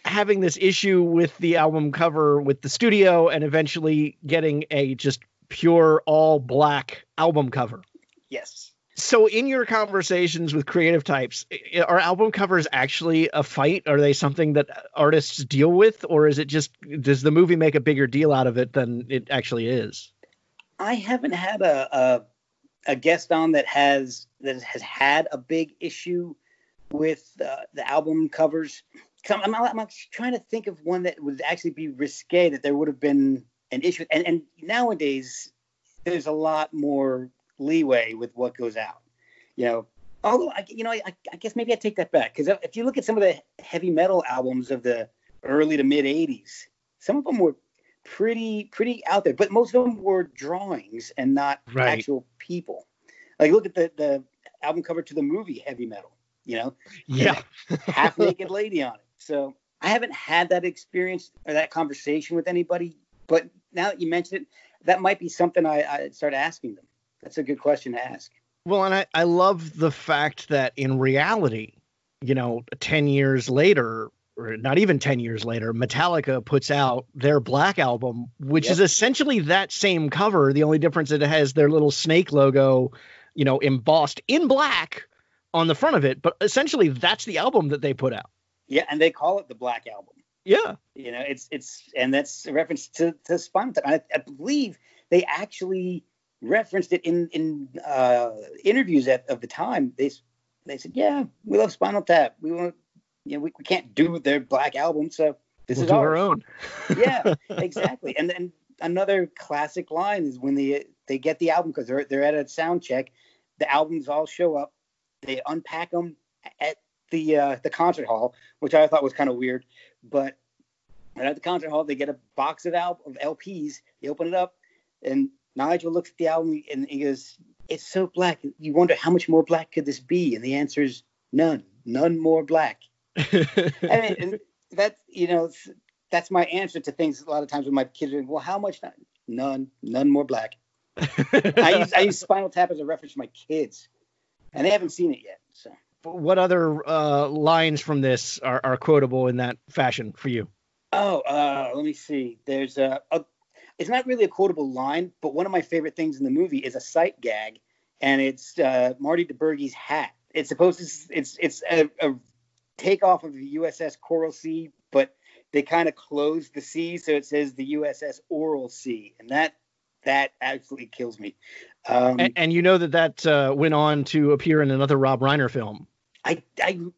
having this issue with the album cover with the studio, and eventually getting a just pure all black album cover. Yes. So in your conversations with creative types, are album covers actually a fight? Are they something that artists deal with? Or is it just, does the movie make a bigger deal out of it than it actually is? I haven't had a guest on that has had a big issue with the album covers. I'm trying to think of one that would actually be risque, that there would have been an issue. And nowadays, there's a lot more leeway with what goes out, although I guess maybe I take that back, because if you look at some of the heavy metal albums of the early to mid 80s, some of them were pretty out there, but most of them were drawings and not actual people. Like, look at the album cover to the movie Heavy Metal, half naked lady on it. So I haven't had that experience or that conversation with anybody, but now that you mention it, that might be something I start asking them. That's a good question to ask. Well, and I love the fact that in reality, 10 years later, or not even 10 years later, Metallica puts out their Black Album, which is essentially that same cover. The only difference is it has their little snake logo, embossed in black on the front of it. But essentially, that's the album that they put out. Yeah, and they call it the Black Album. Yeah. And that's a reference to Spinal Tap. I believe they actually referenced it in interviews of the time. They said, "Yeah, we love Spinal Tap. We want, we can't do their Black Album, so this is our own." Yeah, exactly. And then another classic line is when they get the album, because they're at a sound check. The albums all show up. They unpack them at the concert hall, which I thought was kind of weird. But at the concert hall, they get a box of LPs. They open it up, and Nigel looks at the album and he goes, "It's so black. You wonder how much more black could this be?" And the answer is none more black. I mean, and that's my answer to things a lot of times when my kids are, "Well, how much?" None more black. I use Spinal Tap as a reference to my kids, and they haven't seen it yet. So, what other lines from this are quotable in that fashion for you? Oh, let me see. There's it's not really a quotable line, but one of my favorite things in the movie is a sight gag, and it's Marty DeBurgy's hat. It's supposed to, it's a takeoff of the USS Coral Sea, but they kind of close the C, so it says the USS Oral Sea, and that absolutely kills me. And you know that went on to appear in another Rob Reiner film.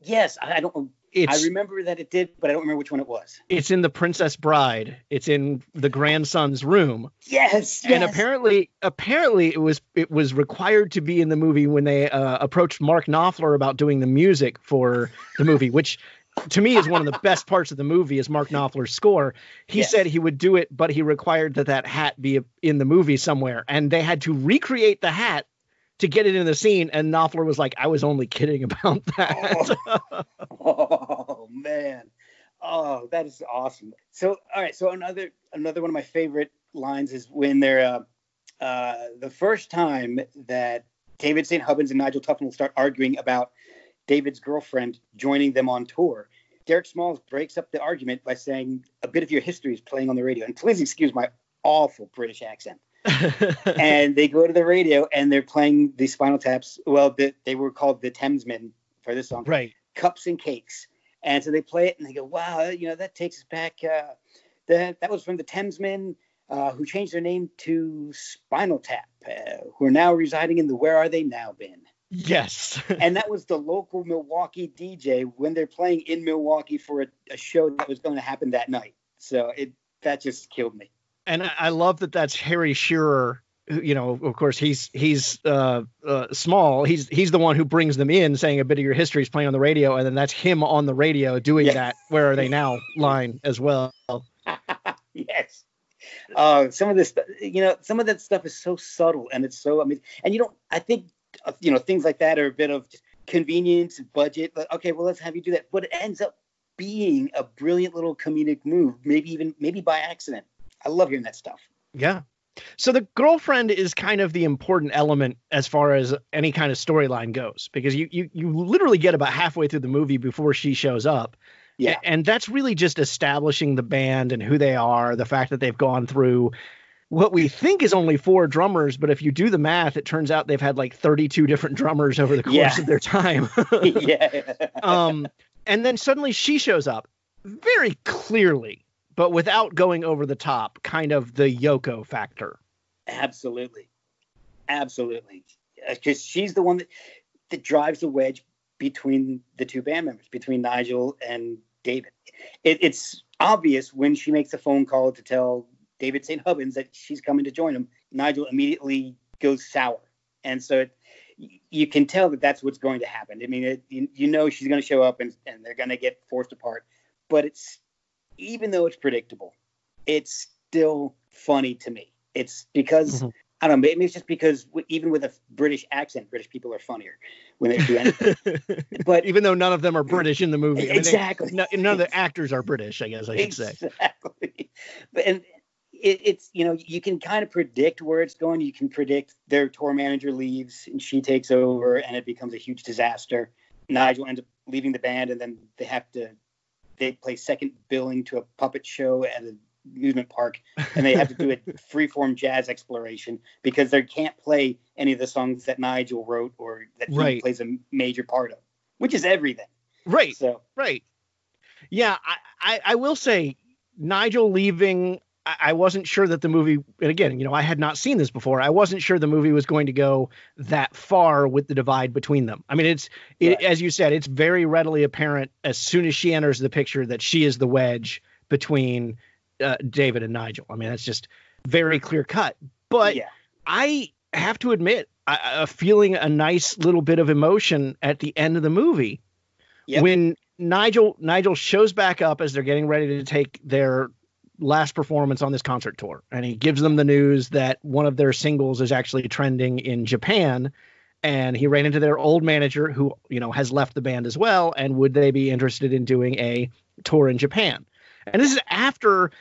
Yes, I don't. I remember that it did, but I don't remember which one it was. It's in The Princess Bride. It's in the grandson's room. Yes. And apparently it was required to be in the movie when they approached Mark Knopfler about doing the music for the movie, which to me is one of the best parts of the movie is Mark Knopfler's score. He said he would do it, but he required that hat be in the movie somewhere. And they had to recreate the hat to get it in the scene, and Knopfler was like, "I was only kidding about that." Oh man. Oh, that is awesome. So, all right. So another one of my favorite lines is when they're the first time that David St. Hubbins and Nigel Tufnell start arguing about David's girlfriend joining them on tour. Derek Smalls breaks up the argument by saying, "A bit of your history is playing on the radio." And please excuse my awful British accent. And they go to the radio and they're playing the Spinal Taps. Well, they were called the Thamesmen for this song, right? Cups and Cakes. And so they play it and they go, "Wow, that takes us back. That was from the Thamesmen who changed their name to Spinal Tap, who are now residing in the Where Are They Now bin." Yes. And that was the local Milwaukee DJ when they're playing in Milwaukee for a show that was going to happen that night. So that just killed me. And I love that that's Harry Shearer. You know, of course, he's small. He's the one who brings them in, saying a bit of your history is playing on the radio, and then that's him on the radio doing that "Where Are They Now" line as well. Yes. Some of this, some of that stuff is so subtle, and it's so amazing. And I think things like that are a bit of just convenience, budget. But okay, well, let's have you do that. But it ends up being a brilliant little comedic move, maybe by accident. I love hearing that stuff. Yeah. So the girlfriend is kind of the important element as far as any kind of storyline goes, because you literally get about halfway through the movie before she shows up. Yeah. And that's really just establishing the band and who they are, the fact that they've gone through what we think is only 4 drummers, but if you do the math, it turns out they've had like 32 different drummers over the course of their time. And then suddenly she shows up very clearly, but without going over the top, kind of the Yoko factor. Absolutely. Because she's the one that drives the wedge between the 2 band members, between Nigel and David. It's obvious when she makes a phone call to tell David St. Hubbins that she's coming to join him. Nigel immediately goes sour. And so you can tell that that's what's going to happen. I mean, she's going to show up and they're going to get forced apart. But even though it's predictable, it's still funny to me. It's because, I don't know, maybe it's just because even with a British accent, British people are funnier when they do anything. But even though none of them are British in the movie. Exactly. None of the actors are British, I guess I should say. Exactly. And it's, you can kind of predict where it's going. You can predict their tour manager leaves and she takes over and it becomes a huge disaster. Nigel ends up leaving the band and then they play second billing to a puppet show at an amusement park, and they have to do a freeform jazz exploration because they can't play any of the songs that Nigel wrote or that he plays a major part of, which is everything. Right. So right. Yeah, I will say Nigel leaving, I wasn't sure that the movie, and again, I had not seen this before. I wasn't sure the movie was going to go that far with the divide between them. I mean, as you said, it's very readily apparent as soon as she enters the picture that she is the wedge between David and Nigel. I mean, that's just very clear cut. But I have to admit, feeling a nice little bit of emotion at the end of the movie when Nigel shows back up as they're getting ready to take their last performance on this concert tour, and he gives them the news that one of their singles is actually trending in Japan, and he ran into their old manager who has left the band as well, and would they be interested in doing a tour in Japan. And this is after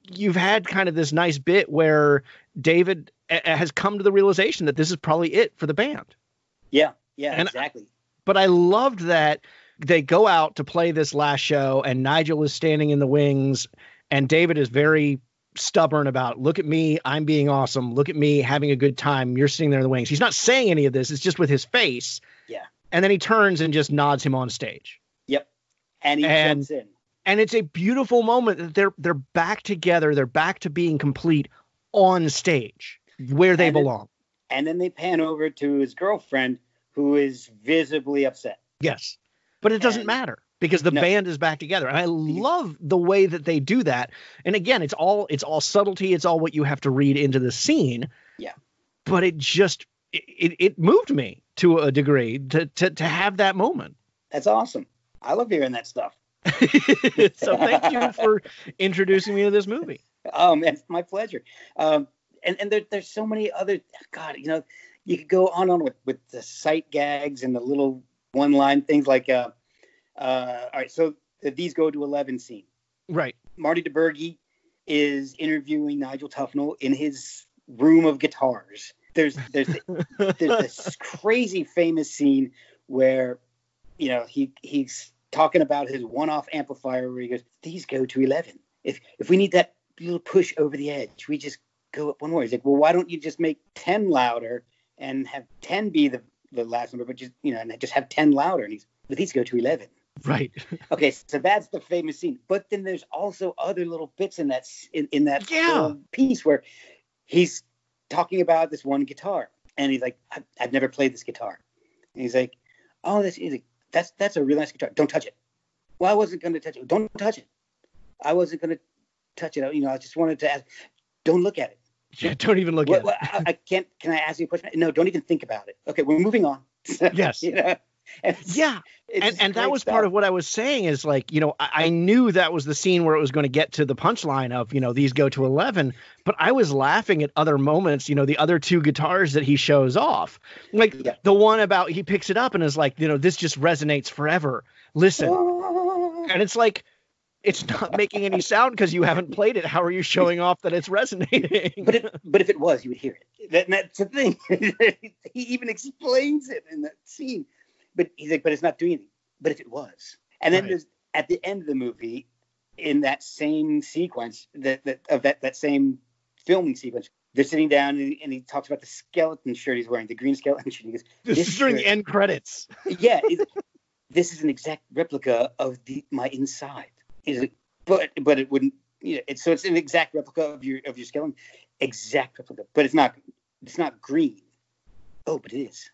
you've had kind of this nice bit where David has come to the realization that this is probably it for the band. Exactly. But I loved that they go out to play this last show and Nigel is standing in the wings. And David is very stubborn about, look at me, I'm being awesome. Look at me having a good time. You're sitting there in the wings. He's not saying any of this. It's just with his face. Yeah. And then he turns and just nods him on stage. Yep. And he jumps in. And it's a beautiful moment that they're back together. They're back to being complete on stage where they belong. And then they pan over to his girlfriend who is visibly upset. Yes. But it doesn't matter. Because the band is back together. And I love the way that they do that. And again, it's all subtlety. It's all what you have to read into the scene. Yeah. But it moved me to a degree to have that moment. That's awesome. I love hearing that stuff. So thank you for introducing me to this movie. Oh, man, it's my pleasure. And there's so many other, God, you could go on with the sight gags and the little one-line things like, all right, so these go to 11 scene. Right. Marty DeBerge is interviewing Nigel Tufnell in his room of guitars. There's this crazy famous scene where, he's talking about his one-off amplifier where he goes, these go to 11. If we need that little push over the edge, we just go up one more. He's like, well, why don't you just make 10 louder and have 10 be the last number, but just, and just have 10 louder. And but these go to 11. Right. Okay, so that's the famous scene. But then there's also other little bits in that piece where he's talking about this one guitar, and he's like, "I've never played this guitar." And he's like, oh, that's a really nice guitar. Don't touch it. Well, I wasn't going to touch it. Don't touch it. I wasn't going to touch it. I just wanted to ask, don't look at it. Yeah, don't even look at it. I can't. Can I ask you a question? No, don't even think about it. Okay, we're moving on. Yes. And that was stuff. part of what I was saying is like, I knew that was the scene where it was going to get to the punchline of, these go to 11, but I was laughing at other moments, the other two guitars that he shows off. Like the one about he picks it up and is like, this just resonates forever. Listen. And it's like, it's not making any sound because you haven't played it. How are you showing off that it's resonating? But if it was, you would hear it. That's the thing. He even explains it in that scene. But he's like, but it's not doing anything. But if it was. And then there's at the end of the movie, in that same sequence, that same filming sequence, they're sitting down and he talks about the skeleton shirt he's wearing, the green skeleton shirt. He goes, this is during the end credits. Yeah. This is an exact replica of my inside. He's like, but it wouldn't. It's an exact replica of your skeleton, exact replica. But it's not green. Oh, but it is.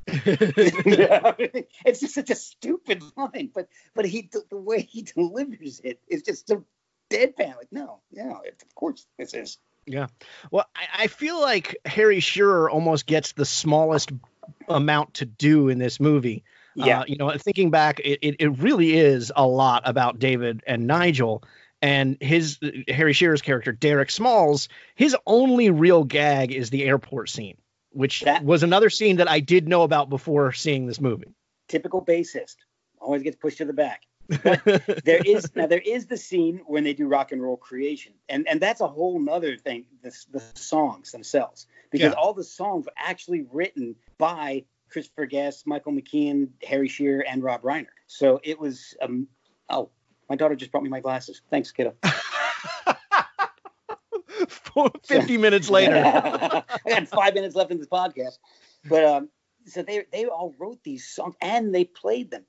It's just such a stupid line, but the way he delivers it is just so deadpan. Like, no, of course this is. Yeah. Well, I feel like Harry Shearer almost gets the smallest amount to do in this movie. Yeah. Thinking back, it really is a lot about David and Nigel, and Harry Shearer's character, Derek Smalls, his only real gag is the airport scene, which was another scene that I did know about before seeing this movie. Typical bassist, always gets pushed to the back. But there is the scene when they do rock and roll creation, and that's a whole nother thing. The songs themselves, because all the songs were actually written by Christopher Guest, Michael McKean, Harry Shearer, and Rob Reiner. So it was. My daughter just brought me my glasses. Thanks, kiddo. 50 minutes later. I got 5 minutes left in this podcast. But so they all wrote these songs and they played them.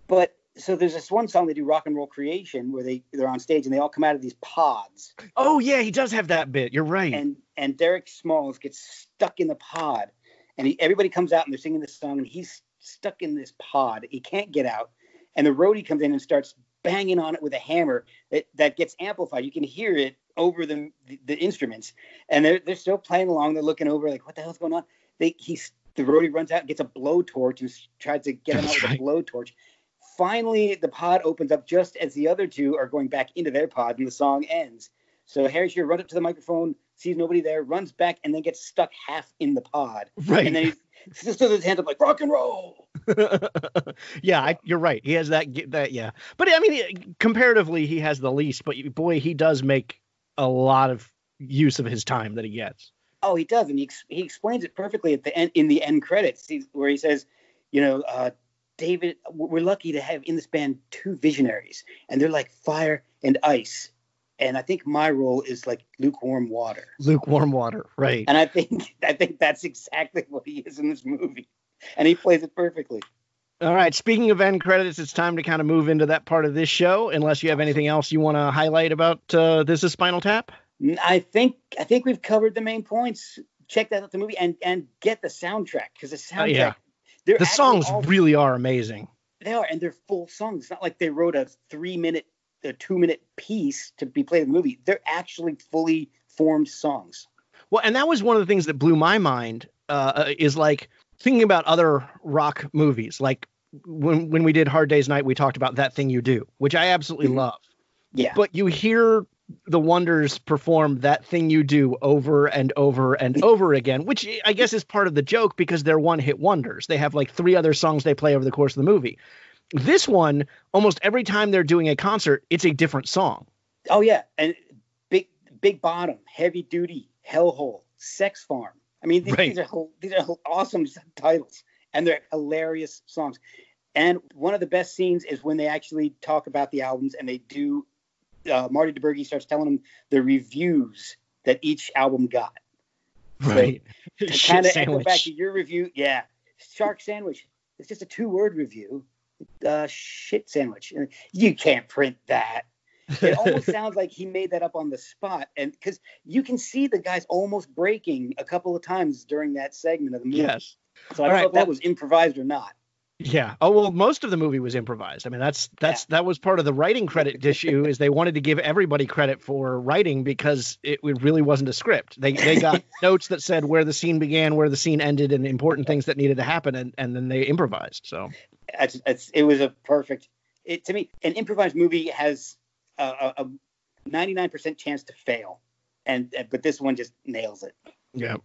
But so there's this one song they do, Rock and Roll Creation, where they're on stage and they all come out of these pods. Oh yeah, he does have that bit. You're right. And Derek Smalls gets stuck in the pod, and everybody comes out and they're singing this song, and he's stuck in this pod. He can't get out, and the roadie comes in and starts banging on it with a hammer that gets amplified. You can hear it over the instruments, and they're still playing along. They're looking over like, what the hell's going on? The roadie runs out and gets a blowtorch and tries to get him out with a blowtorch. Finally, the pod opens up just as the other two are going back into their pod, and the song ends. So Harry Shearer runs up to the microphone, sees nobody there, runs back, and then gets stuck half in the pod. Right. And then he just throws his hands up like, rock and roll. Yeah, you're right. He has that, yeah. But I mean, comparatively, he has the least. But boy, he does make a lot of use of his time that he gets. Oh, he does. And he explains it perfectly at the end, in the end credits, where he says, David, we're lucky to have in this band two visionaries, and they're like fire and ice. And I think my role is like lukewarm water. Lukewarm water, right. And I think that's exactly what he is in this movie. And he plays it perfectly. All right. Speaking of end credits, it's time to kind of move into that part of this show, unless you have anything else you want to highlight about This Is Spinal Tap? I think we've covered the main points. Check that out, the movie, and get the soundtrack, because the soundtrack... yeah. The songs really are amazing. They are, and they're full songs. It's not like they wrote a 2-minute piece to be played in the movie. They're actually fully formed songs. Well, and that was one of the things that blew my mind, is like thinking about other rock movies. Like when we did Hard Day's Night, we talked about That Thing You Do, which I absolutely love. Yeah. But you hear the Wonders perform That Thing You Do over and over and over again, which I guess is part of the joke because they're one-hit wonders. They have like 3 other songs they play over the course of the movie. This one, almost every time they're doing a concert, it's a different song. Oh, yeah. And Big Bottom, Heavy Duty, Hellhole, Sex Farm. I mean, these are awesome titles, and they're hilarious songs. And one of the best scenes is when they actually talk about the albums, and they do Marty DeBerge starts telling them the reviews that each album got. Right. So, to kind of echo back to your review, yeah. Shark Sandwich. It's just a 2-word review. Shit sandwich. You can't print that. It almost sounds like he made that up on the spot, and because you can see the guys almost breaking a couple of times during that segment of the movie. Yes. So I don't know if that was improvised or not. Yeah. Oh, well, most of the movie was improvised. I mean, that was part of the writing credit issue is they wanted to give everybody credit for writing because it really wasn't a script. They got notes that said where the scene began, where the scene ended, and important things that needed to happen, and then they improvised. So it was a perfect. To me, an improvised movie has a 99% chance to fail, but this one just nails it. Yeah.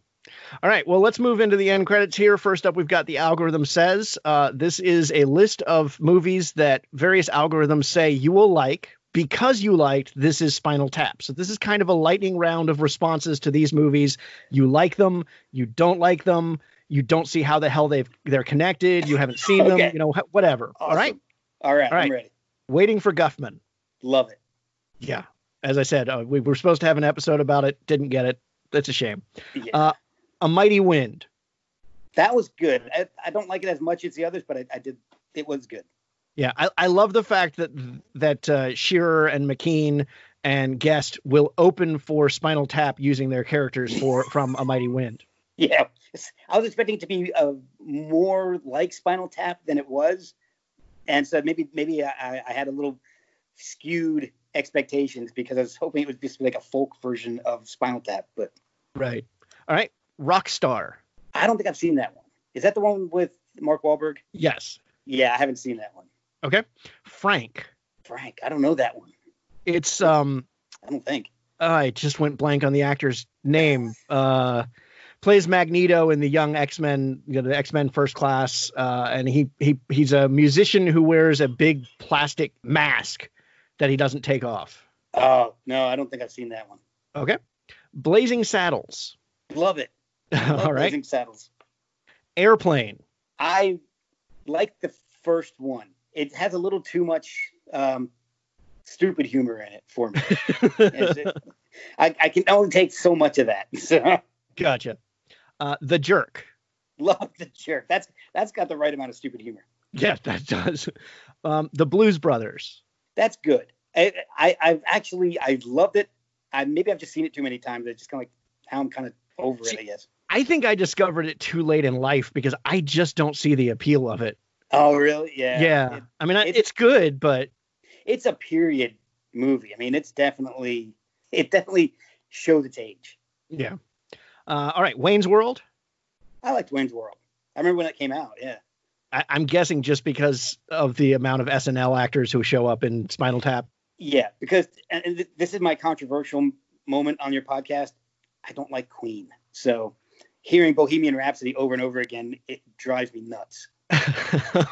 All right, well, let's move into the end credits here. First up, we've got The Algorithm Says. This is a list of movies that various algorithms say you will like because you liked This Is Spinal Tap. So this is kind of a lightning round of responses to these movies. You like them, you don't like them, you don't see how the hell they're connected, you haven't seen them, whatever. Awesome. All right, I'm ready. Waiting for Guffman. Love it. Yeah, as I said, we were supposed to have an episode about it, didn't get it. That's a shame. Yeah. A Mighty Wind. That was good. I don't like it as much as the others, but I did. It was good. Yeah, I love the fact that Shearer and McKean and Guest will open for Spinal Tap using their characters from A Mighty Wind. Yeah, I was expecting it to be more like Spinal Tap than it was, and so maybe I had a little skewed expectations because I was hoping it would just be like a folk version of Spinal Tap. But right, all right. Rockstar. I don't think I've seen that one. Is that the one with Mark Wahlberg? Yes. Yeah, I haven't seen that one. Okay. Frank, I don't know that one. It's I don't think. I just went blank on the actor's name. Plays Magneto in the Young X-Men, the X-Men First Class, and he's a musician who wears a big plastic mask that he doesn't take off. Oh, no, I don't think I've seen that one. Okay. Blazing Saddles. Love it. All right. Blazing Saddles. Airplane. I like the first one. It has a little too much stupid humor in it for me. I can only take so much of that. So. Gotcha. The Jerk. Love The Jerk. That's got the right amount of stupid humor. Yeah, that does. The Blues Brothers. That's good. I loved it. Maybe I've just seen it too many times. It's just kind of like how I'm kind of over it, I guess. I think I discovered it too late in life because I just don't see the appeal of it. Oh, really? Yeah. Yeah. It's good, but it's a period movie. I mean, it definitely shows its age. Yeah. All right. Wayne's World. I liked Wayne's World. I remember when it came out. Yeah. I'm guessing just because of the amount of SNL actors who show up in Spinal Tap. Yeah, because and this is my controversial moment on your podcast. I don't like Queen. So hearing Bohemian Rhapsody over and over again, it drives me nuts.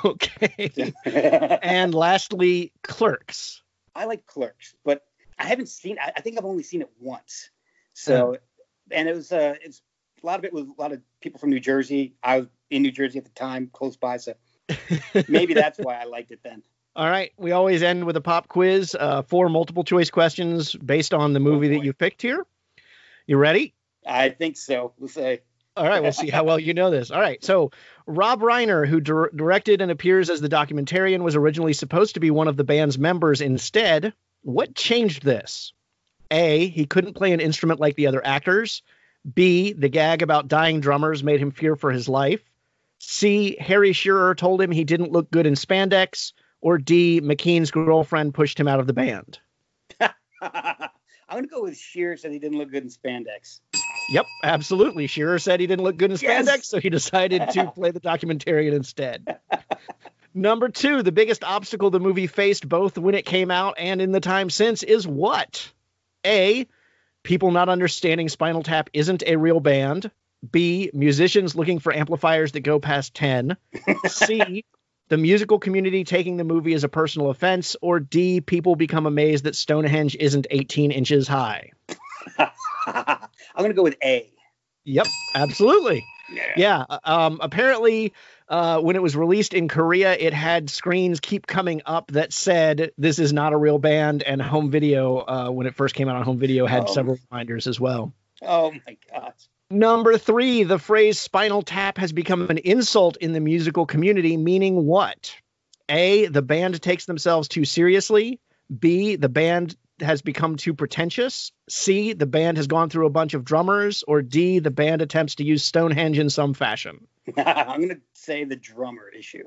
Okay. And lastly, Clerks. I like Clerks, but I haven't seen I think I've only seen it once. So and it was it's a lot of it was a lot of people from New Jersey. I was in New Jersey at the time, close by, so maybe that's why I liked it then. All right. We always end with a pop quiz, 4 multiple choice questions based on the movie that you picked here. You ready? I think so. We'll say. All right. We'll see how well you know this. All right. So Rob Reiner, who directed and appears as the documentarian, was originally supposed to be one of the band's members. Instead, what changed this? A, he couldn't play an instrument like the other actors. B, the gag about dying drummers made him fear for his life. C, Harry Shearer told him he didn't look good in spandex. Or D, McKean's girlfriend pushed him out of the band. I'm going to go with Shearer said he didn't look good in spandex. Yep, absolutely. Shearer said he didn't look good in spandex, so he decided to play the documentarian instead. Number 2, the biggest obstacle the movie faced both when it came out and in the time since is what? A, people not understanding Spinal Tap isn't a real band. B, musicians looking for amplifiers that go past 10. C, the musical community taking the movie as a personal offense. Or D, people become amazed that Stonehenge isn't 18 inches high. I'm going to go with A. Yep, absolutely. Yeah. Apparently, when it was released in Korea, it had screens keep coming up that said, this is not a real band. And home video, when it first came out on home video, had several reminders as well. Oh, my gosh. Number 3, the phrase Spinal Tap has become an insult in the musical community, meaning what? A, the band takes themselves too seriously. B, the band has become too pretentious. C, the band has gone through a bunch of drummers. Or D, the band attempts to use Stonehenge in some fashion. I'm going to say the drummer issue.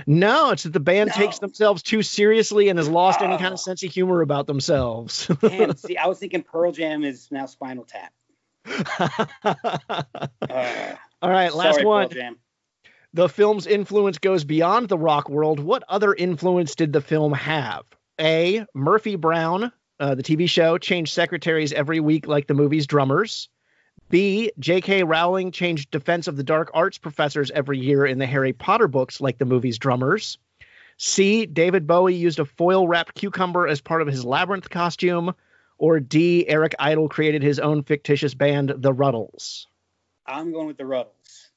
No, it's that the band takes themselves too seriously and has lost any kind of sense of humor about themselves. Damn, see, I was thinking Pearl Jam is now Spinal Tap. All right, last sorry, one. Pearl Jam. The film's influence goes beyond the rock world. What other influence did the film have? A. Murphy Brown, the TV show, changed secretaries every week like the movie's drummers. B. J.K. Rowling changed Defense of the Dark Arts professors every year in the Harry Potter books like the movie's drummers. C. David Bowie used a foil-wrapped cucumber as part of his Labyrinth costume. Or D. Eric Idle created his own fictitious band, the Ruddles. I'm going with the Ruddles.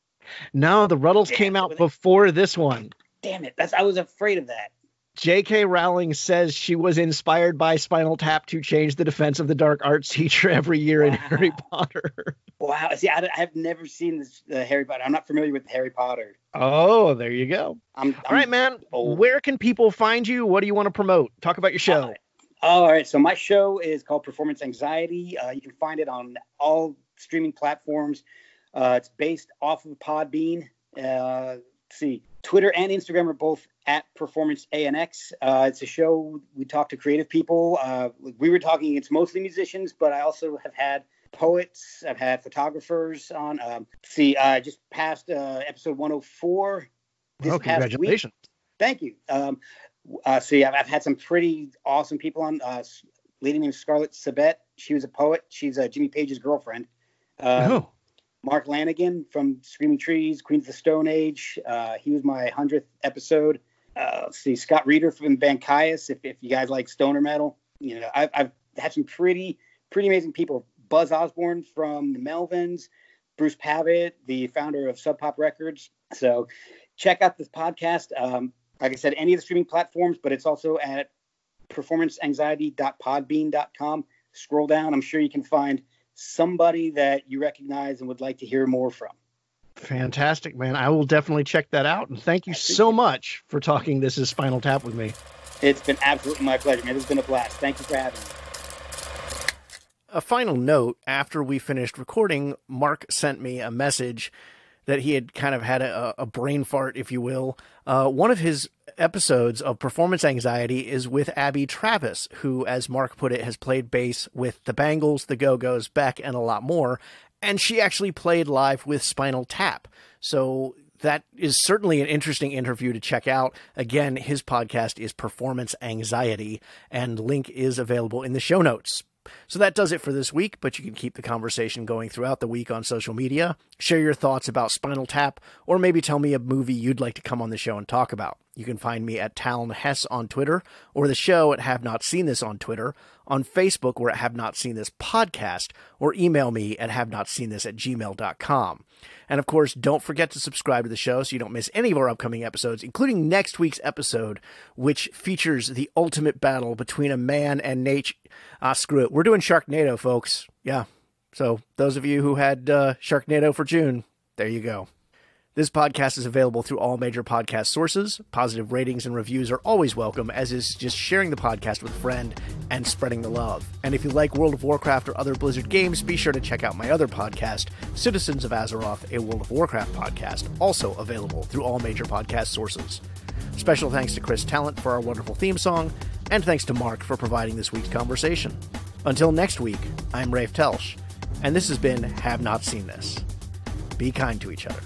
No, the Ruddles came out before this one. Damn it. I was afraid of that. J.K. Rowling says she was inspired by Spinal Tap to change the Defense of the Dark Arts teacher every year in Harry Potter. Wow. See, I've never seen this Harry Potter. I'm not familiar with Harry Potter. Oh, there you go. All right, man. Old. Where can people find you? What do you want to promote? Talk about your show. All right. So my show is called Performance Anxiety. You can find it on all streaming platforms. It's based off of Podbean. See, Twitter and Instagram are both at Performance ANX. It's a show we talk to creative people. We were talking, it's mostly musicians, but I also have had poets. I've had photographers on. I just passed episode 104 this past week. Thank you. I've had some pretty awesome people on. Lady named Scarlett Sabet. She was a poet. She's Jimmy Page's girlfriend. Mark Lanigan from Screaming Trees, Queens of the Stone Age. He was my 100th episode. Scott Reeder from the band Caius, if you guys like stoner metal. You know, I've had some pretty amazing people. Buzz Osborne from the Melvins, Bruce Pavitt, the founder of Sub Pop Records. So check out this podcast. Like I said, any of the streaming platforms, but it's also at performanceanxiety.podbean.com. Scroll down. I'm sure you can find somebody that you recognize and would like to hear more from. Fantastic, man. I will definitely check that out. And thank you so much for talking This Is Spinal Tap with me. It's been absolutely my pleasure, man. It's been a blast. Thank you for having me. A final note, after we finished recording, Mark sent me a message that he had kind of had a brain fart, if you will. One of his episodes of Performance Anxiety is with Abby Travis, who, as Mark put it, has played bass with the Bangles, the Go-Go's, Beck, and a lot more. And she actually played live with Spinal Tap. So that is certainly an interesting interview to check out. Again, his podcast is Performance Anxiety, and link is available in the show notes. So that does it for this week, but you can keep the conversation going throughout the week on social media. Share your thoughts about Spinal Tap, or maybe tell me a movie you'd like to come on the show and talk about. You can find me at Talon Hess on Twitter, or the show at Have Not Seen This on Twitter, on Facebook or at Have Not Seen This Podcast, or email me at havenotseentthis@gmail.com. And of course, don't forget to subscribe to the show so you don't miss any of our upcoming episodes, including next week's episode, which features the ultimate battle between a man and nature. Screw it. We're doing Sharknado, folks. Yeah. So those of you who had Sharknado for June, there you go. This podcast is available through all major podcast sources. Positive ratings and reviews are always welcome, as is just sharing the podcast with a friend and spreading the love. And if you like World of Warcraft or other Blizzard games, be sure to check out my other podcast, Citizens of Azeroth, a World of Warcraft podcast, also available through all major podcast sources. Special thanks to Chris Talent for our wonderful theme song, and thanks to Mark for providing this week's conversation. Until next week, I'm Rafe Telsch, and this has been Have Not Seen This. Be kind to each other.